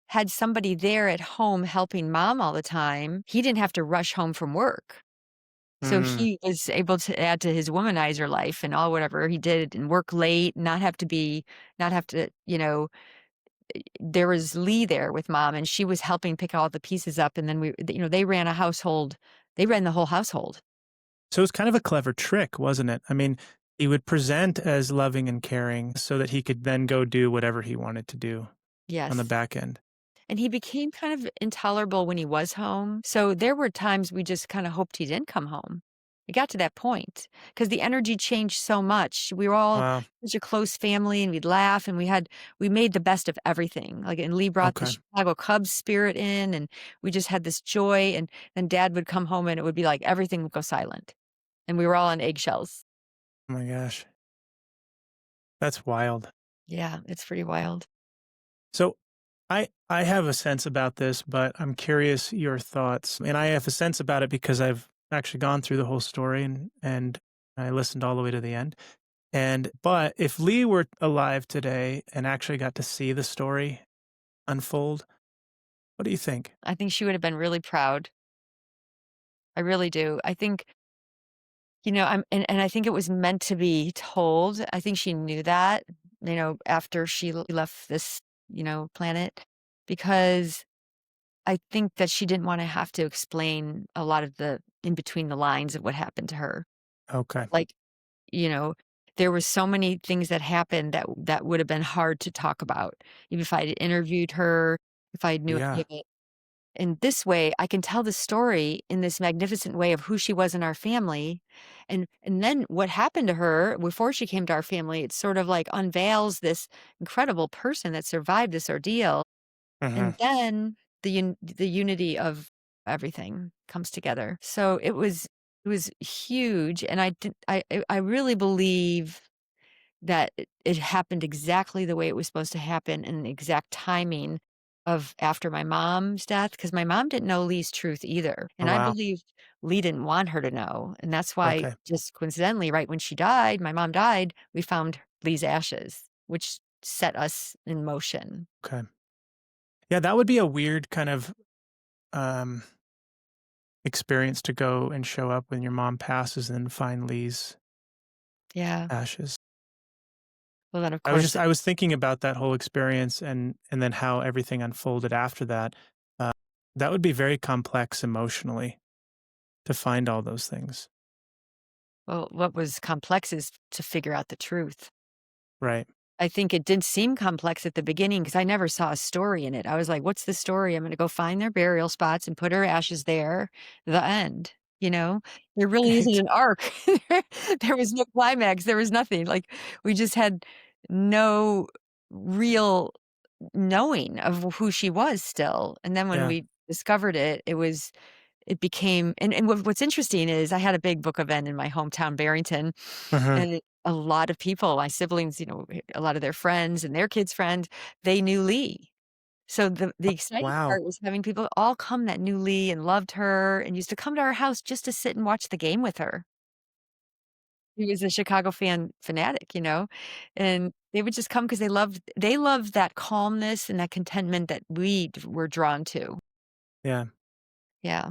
had somebody there at home helping mom all the time, he didn't have to rush home from work. So Mm. he was able to add to his womanizer life and all whatever he did and work late, not have to, there was Lee there with mom and she was helping pick all the pieces up. And then they ran a household. They ran the whole household. So it's kind of a clever trick, wasn't it? I mean, he would present as loving and caring so that he could then go do whatever he wanted to do on the Yes. back end. And he became kind of intolerable when he was home. So there were times we just kind of hoped he didn't come home. It got to that point because the energy changed so much. We were all Wow. such a close family and we'd laugh and we made the best of everything. Like, and Lee brought the Okay. Chicago Cubs spirit in and we just had this joy. And then dad would come home and it would be like everything would go silent. And we were all on eggshells. Oh my gosh. That's wild. Yeah, it's pretty wild. So I have a sense about this, but I'm curious your thoughts. And I have a sense about it because I've actually gone through the whole story and I listened all the way to the end. And but if Lee were alive today and actually got to see the story unfold, what do you think? I think she would have been really proud. I really do. I think, and I think it was meant to be told. I think she knew that, after she left this, planet, because I think that she didn't want to have to explain a lot of the in between the lines of what happened to her. Okay. Like, you know, there were so many things that happened that would have been hard to talk about. Even if I'd interviewed her, if I knew any Yeah. of it. In this way, I can tell the story in this magnificent way of who she was in our family. And then what happened to her before she came to our family, it sort of like unveils this incredible person that survived this ordeal. Hmm. And then the unity of everything comes together. So it was huge, and I really believe that it happened exactly the way it was supposed to happen in the exact timing of after my mom's death, because my mom didn't know Lee's truth either, Oh, and I wow. believe Lee didn't want her to know, and that's why, Okay. just coincidentally, right when she died, my mom died, we found Lee's ashes, which set us in motion. Okay. Yeah, that would be a weird kind of um experience to go and show up when your mom passes and find Lee's Yeah. ashes. Well, then, of course, I was thinking about that whole experience and then how everything unfolded after that. Uh, that would be very complex emotionally to find all those things. well, what was complex is to figure out the truth. Right. I think it did seem complex at the beginning because I never saw a story in it. I was like, "What's the story? I'm gonna go find their burial spots and put her ashes there." The end, you know? There really isn't Ex an arc. There there was no climax, there was nothing, like, we just had no real knowing of who she was still, and then when Yeah. we discovered it, it became and what's interesting is I had a big book event in my hometown, Barrington, Mhm. and a lot of people, my siblings, a lot of their friends and their kids' friends, they knew Lee. So the exciting Wow. part was having people all come that knew Lee and loved her and used to come to our house just to sit and watch the game with her. He was a Chicago fanatic, and they would just come because they loved that calmness and that contentment that we were drawn to. Yeah. Yeah.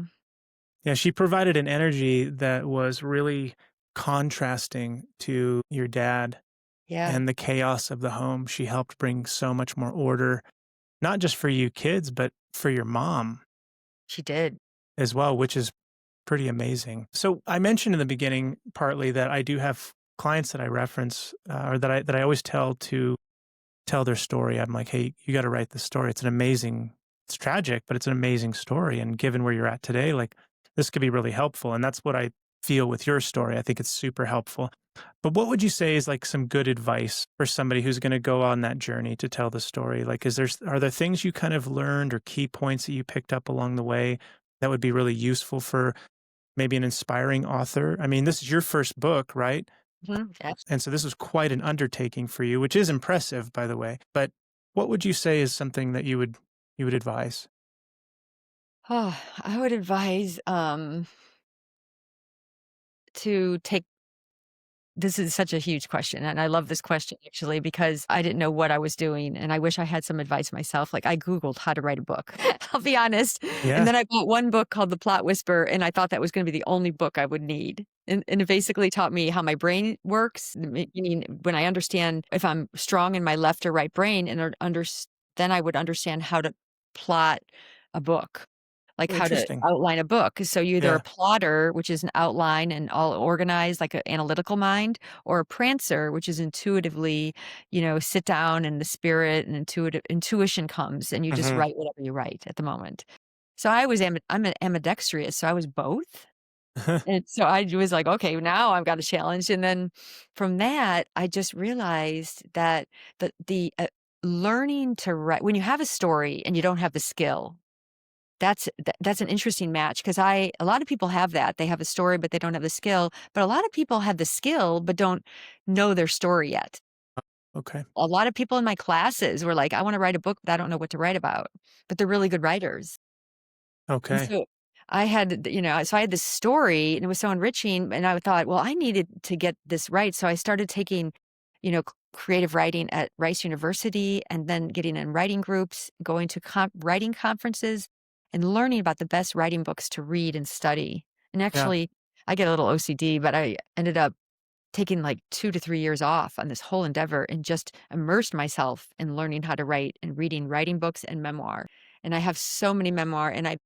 Yeah, she provided an energy that was really contrasting to your dad Yeah, and the chaos of the home. She helped bring so much more order, not just for you kids, but for your mom she did. as well, which is pretty amazing. So I mentioned in the beginning partly that I do have clients that I reference or that I always tell to tell their story. I'm like, hey, you got to write this story. It's an amazing. It's tragic, but it's an amazing story. And given where you're at today, like this could be really helpful. And that's what I feel with your story. I think it's super helpful. But what would you say is like some good advice for somebody who's going to go on that journey to tell the story? Like, are there things you kind of learned or key points that you picked up along the way that would be really useful for maybe an inspiring author? I mean, this is your first book, right? Mhm, And so this was quite an undertaking for you, which is impressive, by the way. But what would you say is something that you would advise? oh, I would advise, to take this is such a huge question, and I love this question actually because I didn't know what I was doing, and I wish I had some advice myself. Like, I Googled how to write a book, I'll be honest, and Yeah, then I bought one book called The Plot Whisperer, and I thought that was gonna be the only book I would need, and it basically taught me how my brain works, meaning when I understand if I'm strong in my left or right brain and then I would understand how to plot a book. Like oh, how to interesting. outline a book. So you're either a Yeah, plotter, which is an outline and all organized like an analytical mind, or a prancer, which is intuitively, sit down and the spirit and intuition comes and you just hmm. write whatever you write at the moment. So I'm ambidextrous, so I was both. And so I was like, okay, now I've got a challenge. And then from that, I just realized that the learning to write when you have a story and you don't have the skill, that's an interesting match because a lot of people have that. They have a story, but they don't have the skill. But a lot of people have the skill, but don't know their story yet. Okay. A lot of people in my classes were like, "I wanna write a book, but I don't know what to write about." But they're really good writers. And Okay. so I had, so I had this story and it was so enriching. And I thought, well, I needed to get this right. So I started taking, creative writing at Rice University and then getting in writing groups, going to writing conferences and learning about the best writing books to read and study. And Yeah. actually, I get a little OCD, but I ended up taking like 2 to 3 years off on this whole endeavor and just immersed myself in learning how to write and reading writing books and memoir. And I have so many memoir and I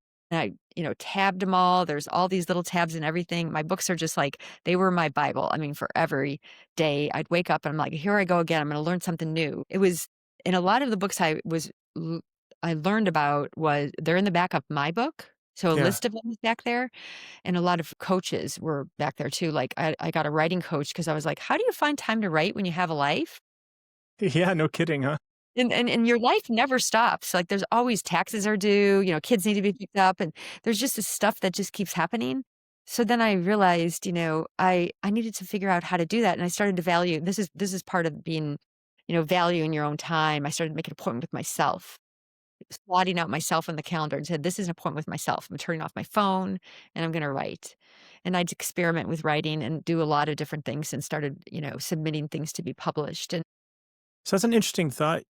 tabbed them all. There's all these little tabs and everything. My books are just like they were my Bible. I mean, for every day I'd wake up and I'm like, here I go again. I'm going to learn something new. It was in a lot of the books I learned about was they're in the back of my book. So a Yeah. list of them is back there. And a lot of coaches were back there too. Like I got a writing coach because I was like, how do you find time to write when you have a life? Yeah, no kidding, huh? And your life never stops. Like there's always taxes are due, kids need to be picked up, and there's just this stuff that just keeps happening. So then I realized, I needed to figure out how to do that. And I started to value this is part of being, valuing your own time. I started making an appointment with myself, slotting out myself on the calendar and said, this is an appointment with myself. I'm turning off my phone and I'm going to write. And I'd experiment with writing and do a lot of different things and started, submitting things to be published. And So that's an interesting thought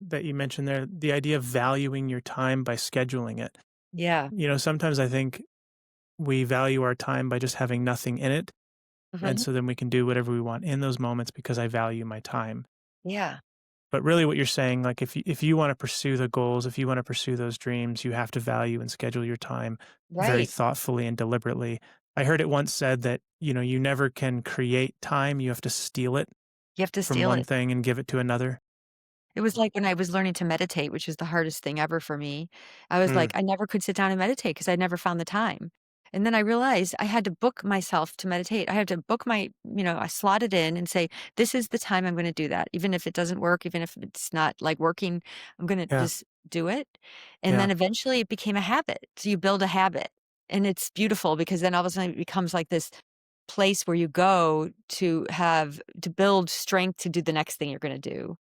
that you mentioned there, the idea of valuing your time by scheduling it. yeah. Sometimes I think we value our time by just having nothing in it. And Mhm. so then we can do whatever we want in those moments because I value my time. Yeah. But really what you're saying, like if you want to pursue the goals, if you want to pursue those dreams, you have to value and schedule your time very Right. thoughtfully and deliberately. I heard it once said that, you never can create time, you have to steal it You have to from steal one it. thing and give it to another. It was like when I was learning to meditate, which was the hardest thing ever for me. I was Mm, like, I never could sit down and meditate because I never found the time. And then I realized I had to book myself to meditate. I had to book I slot it in and say, this is the time I'm going to do that. Even if it doesn't work, even if it's not like working, I'm going to yeah, just do it. And yeah. then eventually it became a habit. So you build a habit and it's beautiful because then all of a sudden it becomes like this place where you go to build strength to do the next thing you're going to do.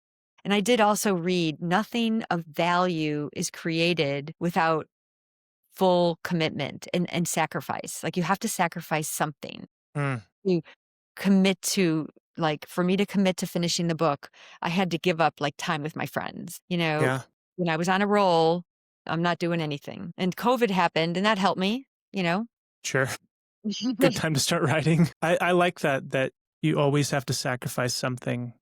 And I did also read nothing of value is created without full commitment and sacrifice. Like you have to sacrifice something. Mm, You commit to like for me to commit to finishing the book, I had to give up like time with my friends. yeah, When I was on a roll, I'm not doing anything. And COVID happened and that helped me, you know. sure. Good time to start writing. I like that you always have to sacrifice something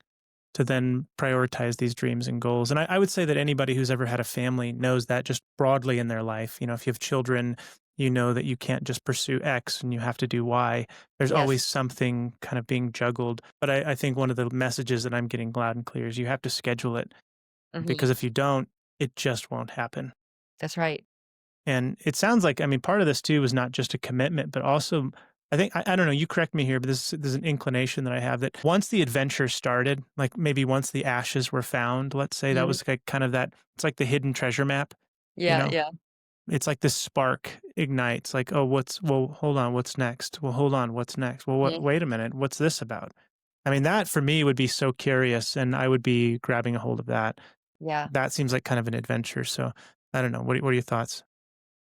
to then prioritize these dreams and goals. And I would say that anybody who's ever had a family knows that just broadly in their life. If you have children, you know that you can't just pursue X and you have to do Y. There's Yes. always something kind of being juggled. But I think one of the messages that I'm getting loud and clear is you have to schedule it Mhm. because if you don't, it just won't happen. That's right. And it sounds like, I mean, part of this too is not just a commitment, but also, I think, I don't know, you correct me here, but this is an inclination that I have that once the adventure started, like maybe once the ashes were found, let's say that Mhm. was like kind of that, it's like the hidden treasure map, you Yeah, know? yeah. It's like this spark ignites, like, oh, well, hold on, what's next? Well, hold on, what's next? Well, Mhm. wait a minute, what's this about? I mean, that for me would be so curious and I would be grabbing a hold of that. Yeah. That seems like kind of an adventure. So I don't know. What are your thoughts?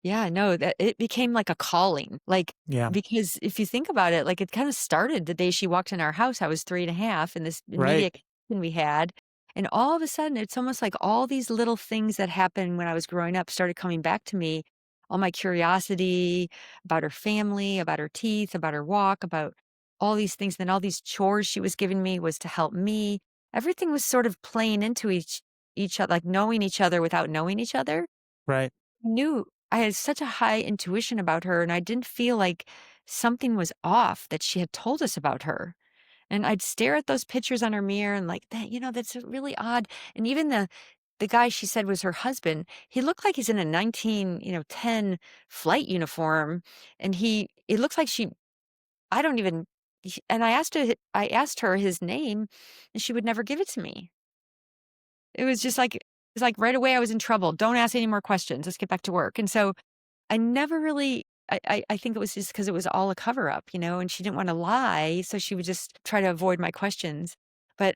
Yeah, no, that it became like a calling, like, Yeah. because if you think about it, like, it kinda started the day she walked in our house, I was 3 and a half, and this Right. immediate connection we had, and all of a sudden, it's almost like all these little things that happened when I was growing up started coming back to me, all my curiosity about her family, about her teeth, about her walk, about all these things, then all these chores she was giving me was to help me. Everything was sort of playing into each other, like, knowing each other without knowing each other. Right. Knew I had such a high intuition about her, and I didn't feel like something was off that she had told us about her. And I'd stare at those pictures on her mirror and like that, that's really odd. And even the guy she said was her husband, he looked like he's in a 10 flight uniform. And it looks like I don't even, and I asked her his name and she would never give it to me. It was just like, it's like right away I was in trouble. Don't ask any more questions. Let's get back to work. And so I never really I think it was just because it was all a cover up, and she didn't wanna lie, so she would just try to avoid my questions. But,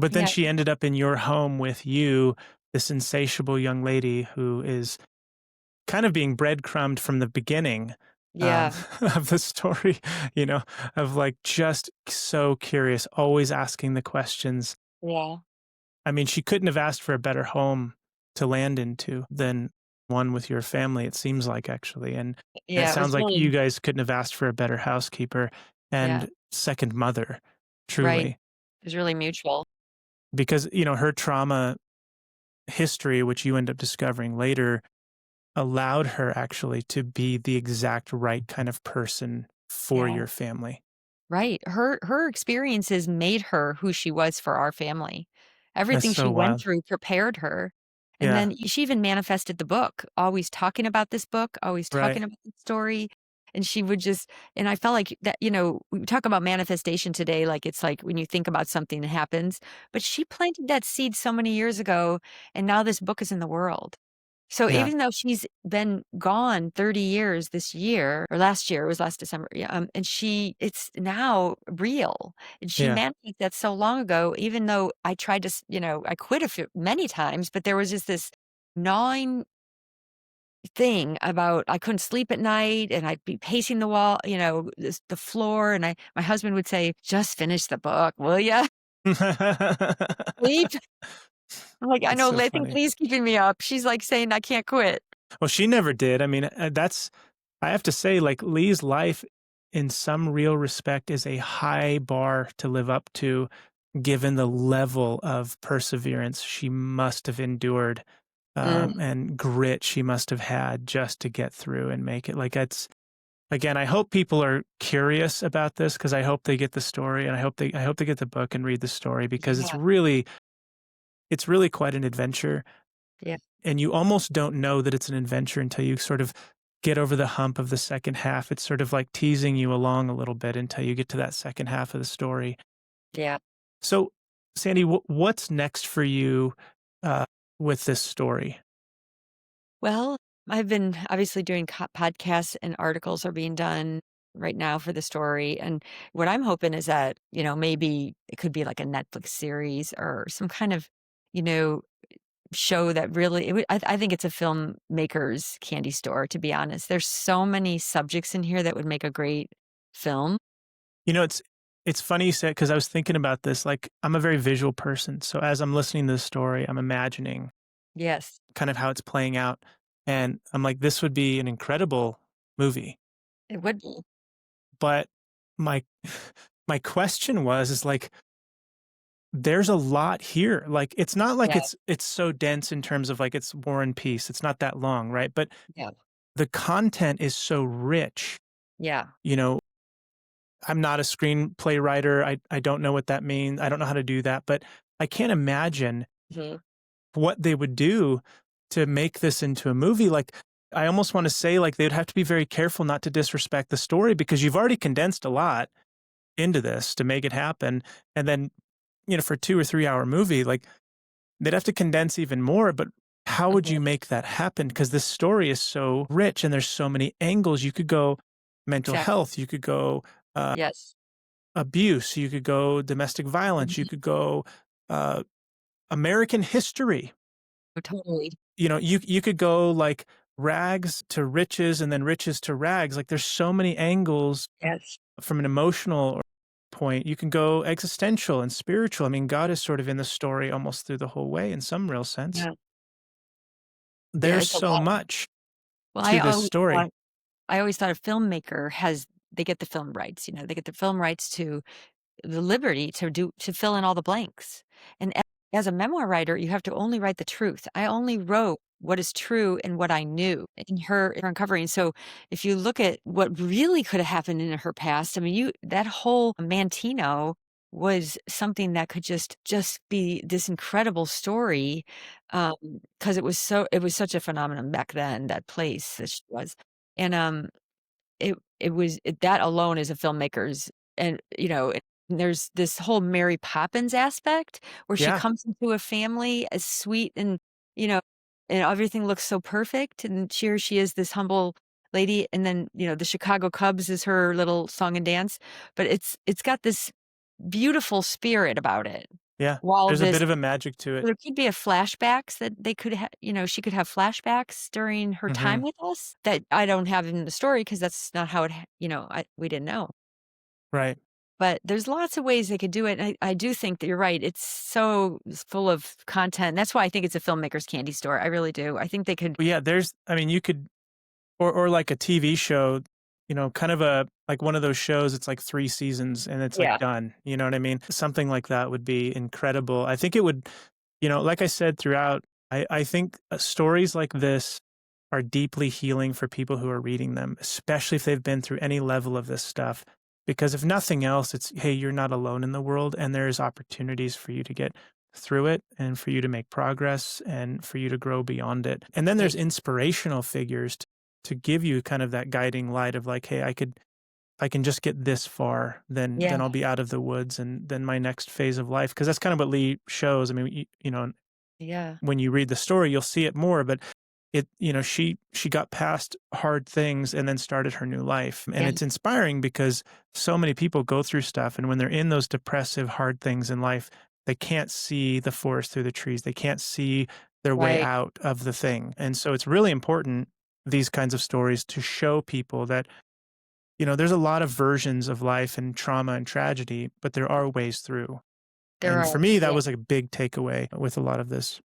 But then Yeah. she ended up in your home with you, this insatiable young lady who is kind of being breadcrumbed from the beginning, um, Yeah. of the story, you know, of like just so curious, always asking the questions. Yeah. I mean, she couldn't have asked for a better home to land into than one with your family, it seems like, actually. And it Yeah. It sounds was like you really, guys couldn't have asked for a better housekeeper yeah. and second mother, Right. truly. It was really mutual. Because, her trauma history, which you end up discovering later, allowed her actually to be the exact right kind of person for Yeah. your family. Right. Her experiences made her who she was for our family. That's Everything she so went wild. through prepared her. And Yeah, then she even manifested the book, always talking about this book, always right. talking about the story. And she would just, and I felt like that, we talk about manifestation today, like it's like when you think about something that happens, but she planted that seed so many years ago, and now this book is in the world. So Yeah, even though she's been gone 30 years this year, or last year, it was last December, yeah, and it's now real, and she yeah. managed that so long ago, even though I tried to, I quit a few many times, but there was just this gnawing thing about I couldn't sleep at night, and I'd be pacing the wall, the floor, and my husband would say, "Just finish the book, will ya? Sleep." I'm like, "I That's know, so Lathan, funny. please keeping me up." She's like saying, "I can't quit." Well, she never did. I mean, I have to say, like, Lee's life, in some real respect, is a high bar to live up to, given the level of perseverance she must have endured, Mm, and grit she must have had just to get through and make it. Like, it's again, I hope people are curious about this because I hope they get the story, and I hope they get the book and read the story because yeah, it's really quite an adventure, yeah. and you almost don't know that it's an adventure until you sort of get over the hump of the second half. It's sort of like teasing you along a little bit until you get to that second half of the story. Yeah. So, Sandy, what's next for you uh, with this story? Well, I've been obviously doing podcasts, and articles are being done right now for the story. And what I'm hoping is that, maybe it could be like a Netflix series or some kind of, you know, show that really, I think it's a filmmaker's candy store, to be honest. There's so many subjects in here that would make a great film. It's funny you said because I was thinking about this. Like, I'm a very visual person, so as I'm listening to the story, I'm imagining Yes, kind of how it's playing out, and I'm like, this would be an incredible movie. it would be. But my my question is like, there's a lot here. Like, it's not like Yeah, it's so dense in terms of like it's War and Peace. It's not that long, right? But yeah, the content is so rich. yeah. You know, I'm not a screenplay writer. I don't know what that means. I don't know how to do that, but I can't imagine Mhm. what they would do to make this into a movie. Like, I almost want to say like they'd have to be very careful not to disrespect the story because you've already condensed a lot into this to make it happen. And then, for a 2 or 3 hour movie, like they'd have to condense even more. But how would Mhm. you make that happen? Because this story is so rich and there's so many angles. You could go mental Exactly. health, you could go Yes. abuse, you could go domestic violence, you Mhm. could go uh, American history. Oh, totally. You could go like rags to riches and then riches to rags. Like, there's so many angles Yes. from an emotional point. You can go existential and spiritual. I mean, God is sort of in the story almost through the whole way in some real sense. Yeah. Yeah, There's it's a so lot. much Well, to this story. I always thought a filmmaker they get the film rights, they get the film rights to the liberty to fill in all the blanks. And as a memoir writer, you have to only write the truth. I only wrote what is true and what I knew in her uncovering. So if you look at what really could have happened in her past, I mean, that whole Mantino was something that could just be this incredible story, because it was such a phenomenon back then, that place that she was. And that alone is a filmmaker's, and, there's this whole Mary Poppins aspect where she Yeah. comes into a family as sweet, and, you know, and everything looks so perfect, and here she is, this humble lady, and then, the Chicago Cubs is her little song and dance, but it's got this beautiful spirit about it. Yeah. while There's a this bit of a magic to it. there could be a flashbacks that they could she could have flashbacks during her time Mhm. with us that I don't have in the story because that's not how we didn't know. Right. But there's lots of ways they could do it, and I do think that you're right, it's full of content. That's why I think it's a filmmaker's candy store, I really do. I think they could. Well, yeah, I mean, you could, or like a TV show, kind of like one of those shows, it's like 3 seasons and it's like Yeah. done, you know what I mean? Something like that would be incredible. I think it would, like I said throughout, I think stories like this are deeply healing for people who are reading them, especially if they've been through any level of this stuff. Because if nothing else, it's, hey, you're not alone in the world, and there's opportunities for you to get through it and for you to make progress and for you to grow beyond it. And then there's inspirational figures to give you kind of that guiding light of like, hey, I can just get this far, Yeah, then I'll be out of the woods and then my next phase of life. Because that's kind of what Lee shows. I mean, yeah, when you read the story, you'll see it more, but she got past hard things and then started her new life. And yeah, it's inspiring because so many people go through stuff, and when they're in those depressive, hard things in life, they can't see the forest through the trees. They can't see their way right. out of the thing. And so it's really important, these kinds of stories, to show people that, there's a lot of versions of life and trauma and tragedy, but there are ways through. There And are, for me, that yeah. was a big takeaway with a lot of this.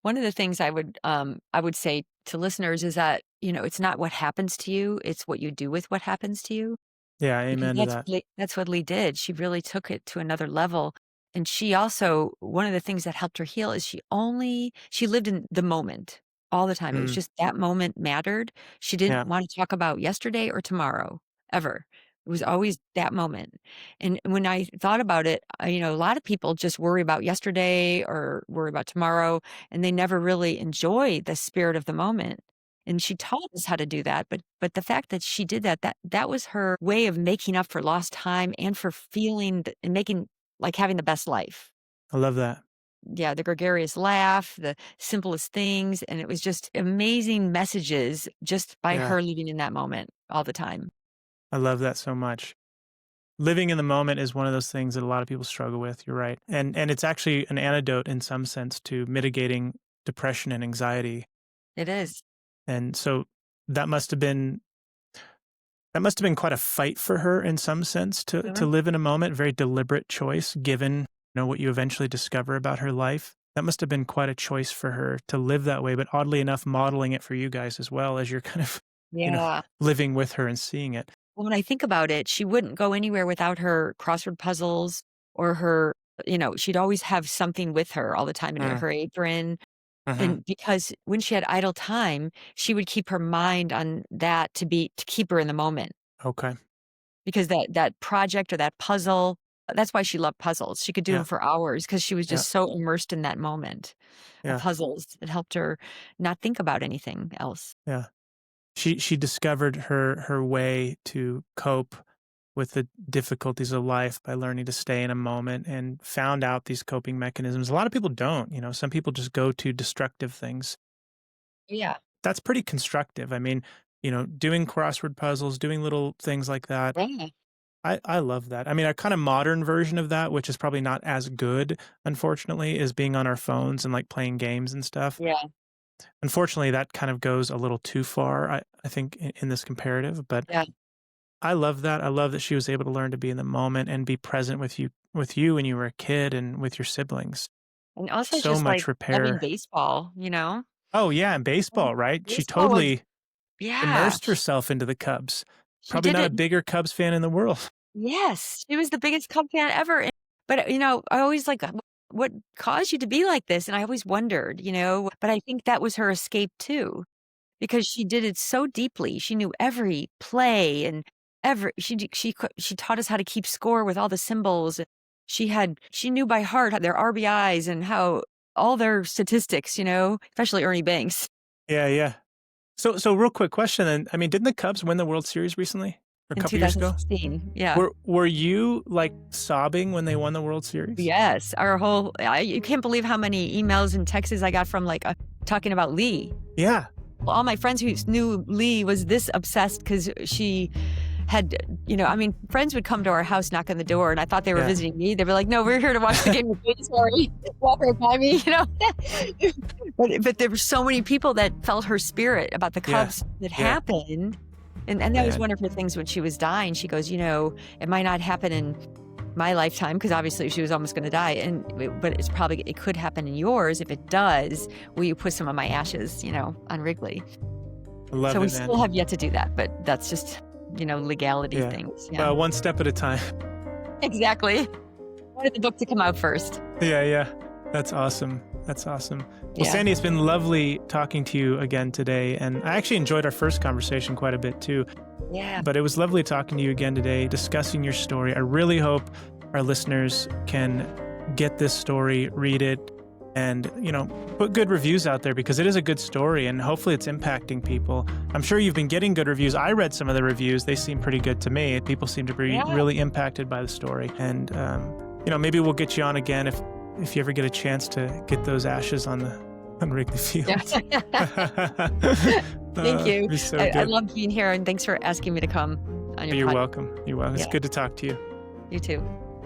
One of the things I would say to listeners is that, it's not what happens to you, it's what you do with what happens to you. Yeah, Because amen to that. that's what Lee did. She really took it to another level, and she also one of the things that helped her heal is she lived in the moment all the time. It was Mm, just that moment mattered. She didn't yeah. wanna talk about yesterday or tomorrow, ever. It was always that moment, and when I thought about it, a lot of people just worry about yesterday or worry about tomorrow, and they never really enjoy the spirit of the moment. And she taught us how to do that, but the fact that she did that was her way of making up for lost time and for feeling th and making like, having the best life. I love that. Yeah, the gregarious laugh, the simplest things, and it was just amazing messages just by Yeah, her living in that moment all the time. I love that so much. Living in the moment is one of those things that a lot of people struggle with, you're right. And it's actually an antidote in some sense to mitigating depression and anxiety. It is. And so that must have been quite a fight for her in some sense to Mhm. live in a moment, very deliberate choice given, what you eventually discover about her life. That must have been quite a choice for her to live that way, but oddly enough, modeling it for you guys as well as you're kind of, Yeah. living with her and seeing it. Well, when I think about it, she wouldn't go anywhere without her crossword puzzles or she'd always have something with her all the time in Mm, her apron. mhm. And because when she had idle time, she would keep her mind on that to keep her in the moment. Okay. Because that project or that puzzle, that's why she loved puzzles. She could do them Yeah. for hours because she was Yeah. just so immersed in that moment of Yeah. puzzles. It helped her not think about anything else. Yeah. She discovered her way to cope with the difficulties of life by learning to stay in a moment and found out these coping mechanisms. A lot of people don't, some people just go to destructive things. Yeah. That's pretty constructive. I mean, doing crossword puzzles, doing little things like that. Yeah. I love that. I mean, a kind of modern version of that, which is probably not as good, unfortunately, is being on our phones and like playing games and stuff. Yeah. Unfortunately, that kind of goes a little too far, I think, in this comparative, but Yeah. I love that. I love that she was able to learn to be in the moment and be present with you when you were a kid and with your siblings. And also So just like much loving repair. baseball. Oh, yeah, and baseball, right? She Baseball was totally yeah. immersed herself into the Cubs. She Probably did not a it. bigger Cubs fan in the world. Yes, she was the biggest Cub fan ever, but, I always like, What caused you to be like this?" And I always wondered, but I think that was her escape too, because she did it so deeply. She knew every play and every she taught us how to keep score with all the symbols. She knew by heart their RBIs and how all their statistics, especially Ernie Banks Yeah, yeah. So real quick question then. I mean, didn't the Cubs win the World Series recently? Or a in couple years ago? 2016. Yeah. Were you, like, sobbing when they won the World Series? Yes, you can't believe how many emails and texts I got from, talking about Lee. Yeah. All my friends who knew Lee was this obsessed because she had, friends would come to our house, knock on the door, and I thought they were visiting me. They'd be like, no, we're here to watch the game. Sorry, walk right by me, But there were so many people that felt her spirit about the Cubs that happened. And that was one of her things when she was dying. She goes, it might not happen in my lifetime, because obviously she was almost going to die, but it could happen in yours. If it does, will you put some of my ashes, on Wrigley? So we still have yet to do that, but that's just, legality things. Yeah. Well, one step at a time. Exactly. I wanted the book to come out first. Yeah. That's awesome. Well, Yeah. Sandy, it's been lovely talking to you again today. And I actually enjoyed our first conversation quite a bit too. Yeah. But it was lovely talking to you again today, discussing your story. I really hope our listeners can get this story, read it, and, put good reviews out there, because it is a good story and hopefully it's impacting people. I'm sure you've been getting good reviews. I read some of the reviews. They seem pretty good to me. People seem to be really impacted by the story. And, maybe we'll get you on again if you ever get a chance to get those ashes on Wrigley Field. Yeah. Thank you. So I love being here, and thanks for asking me to come on your podcast. You're welcome. Yeah. It's good to talk to you. You too.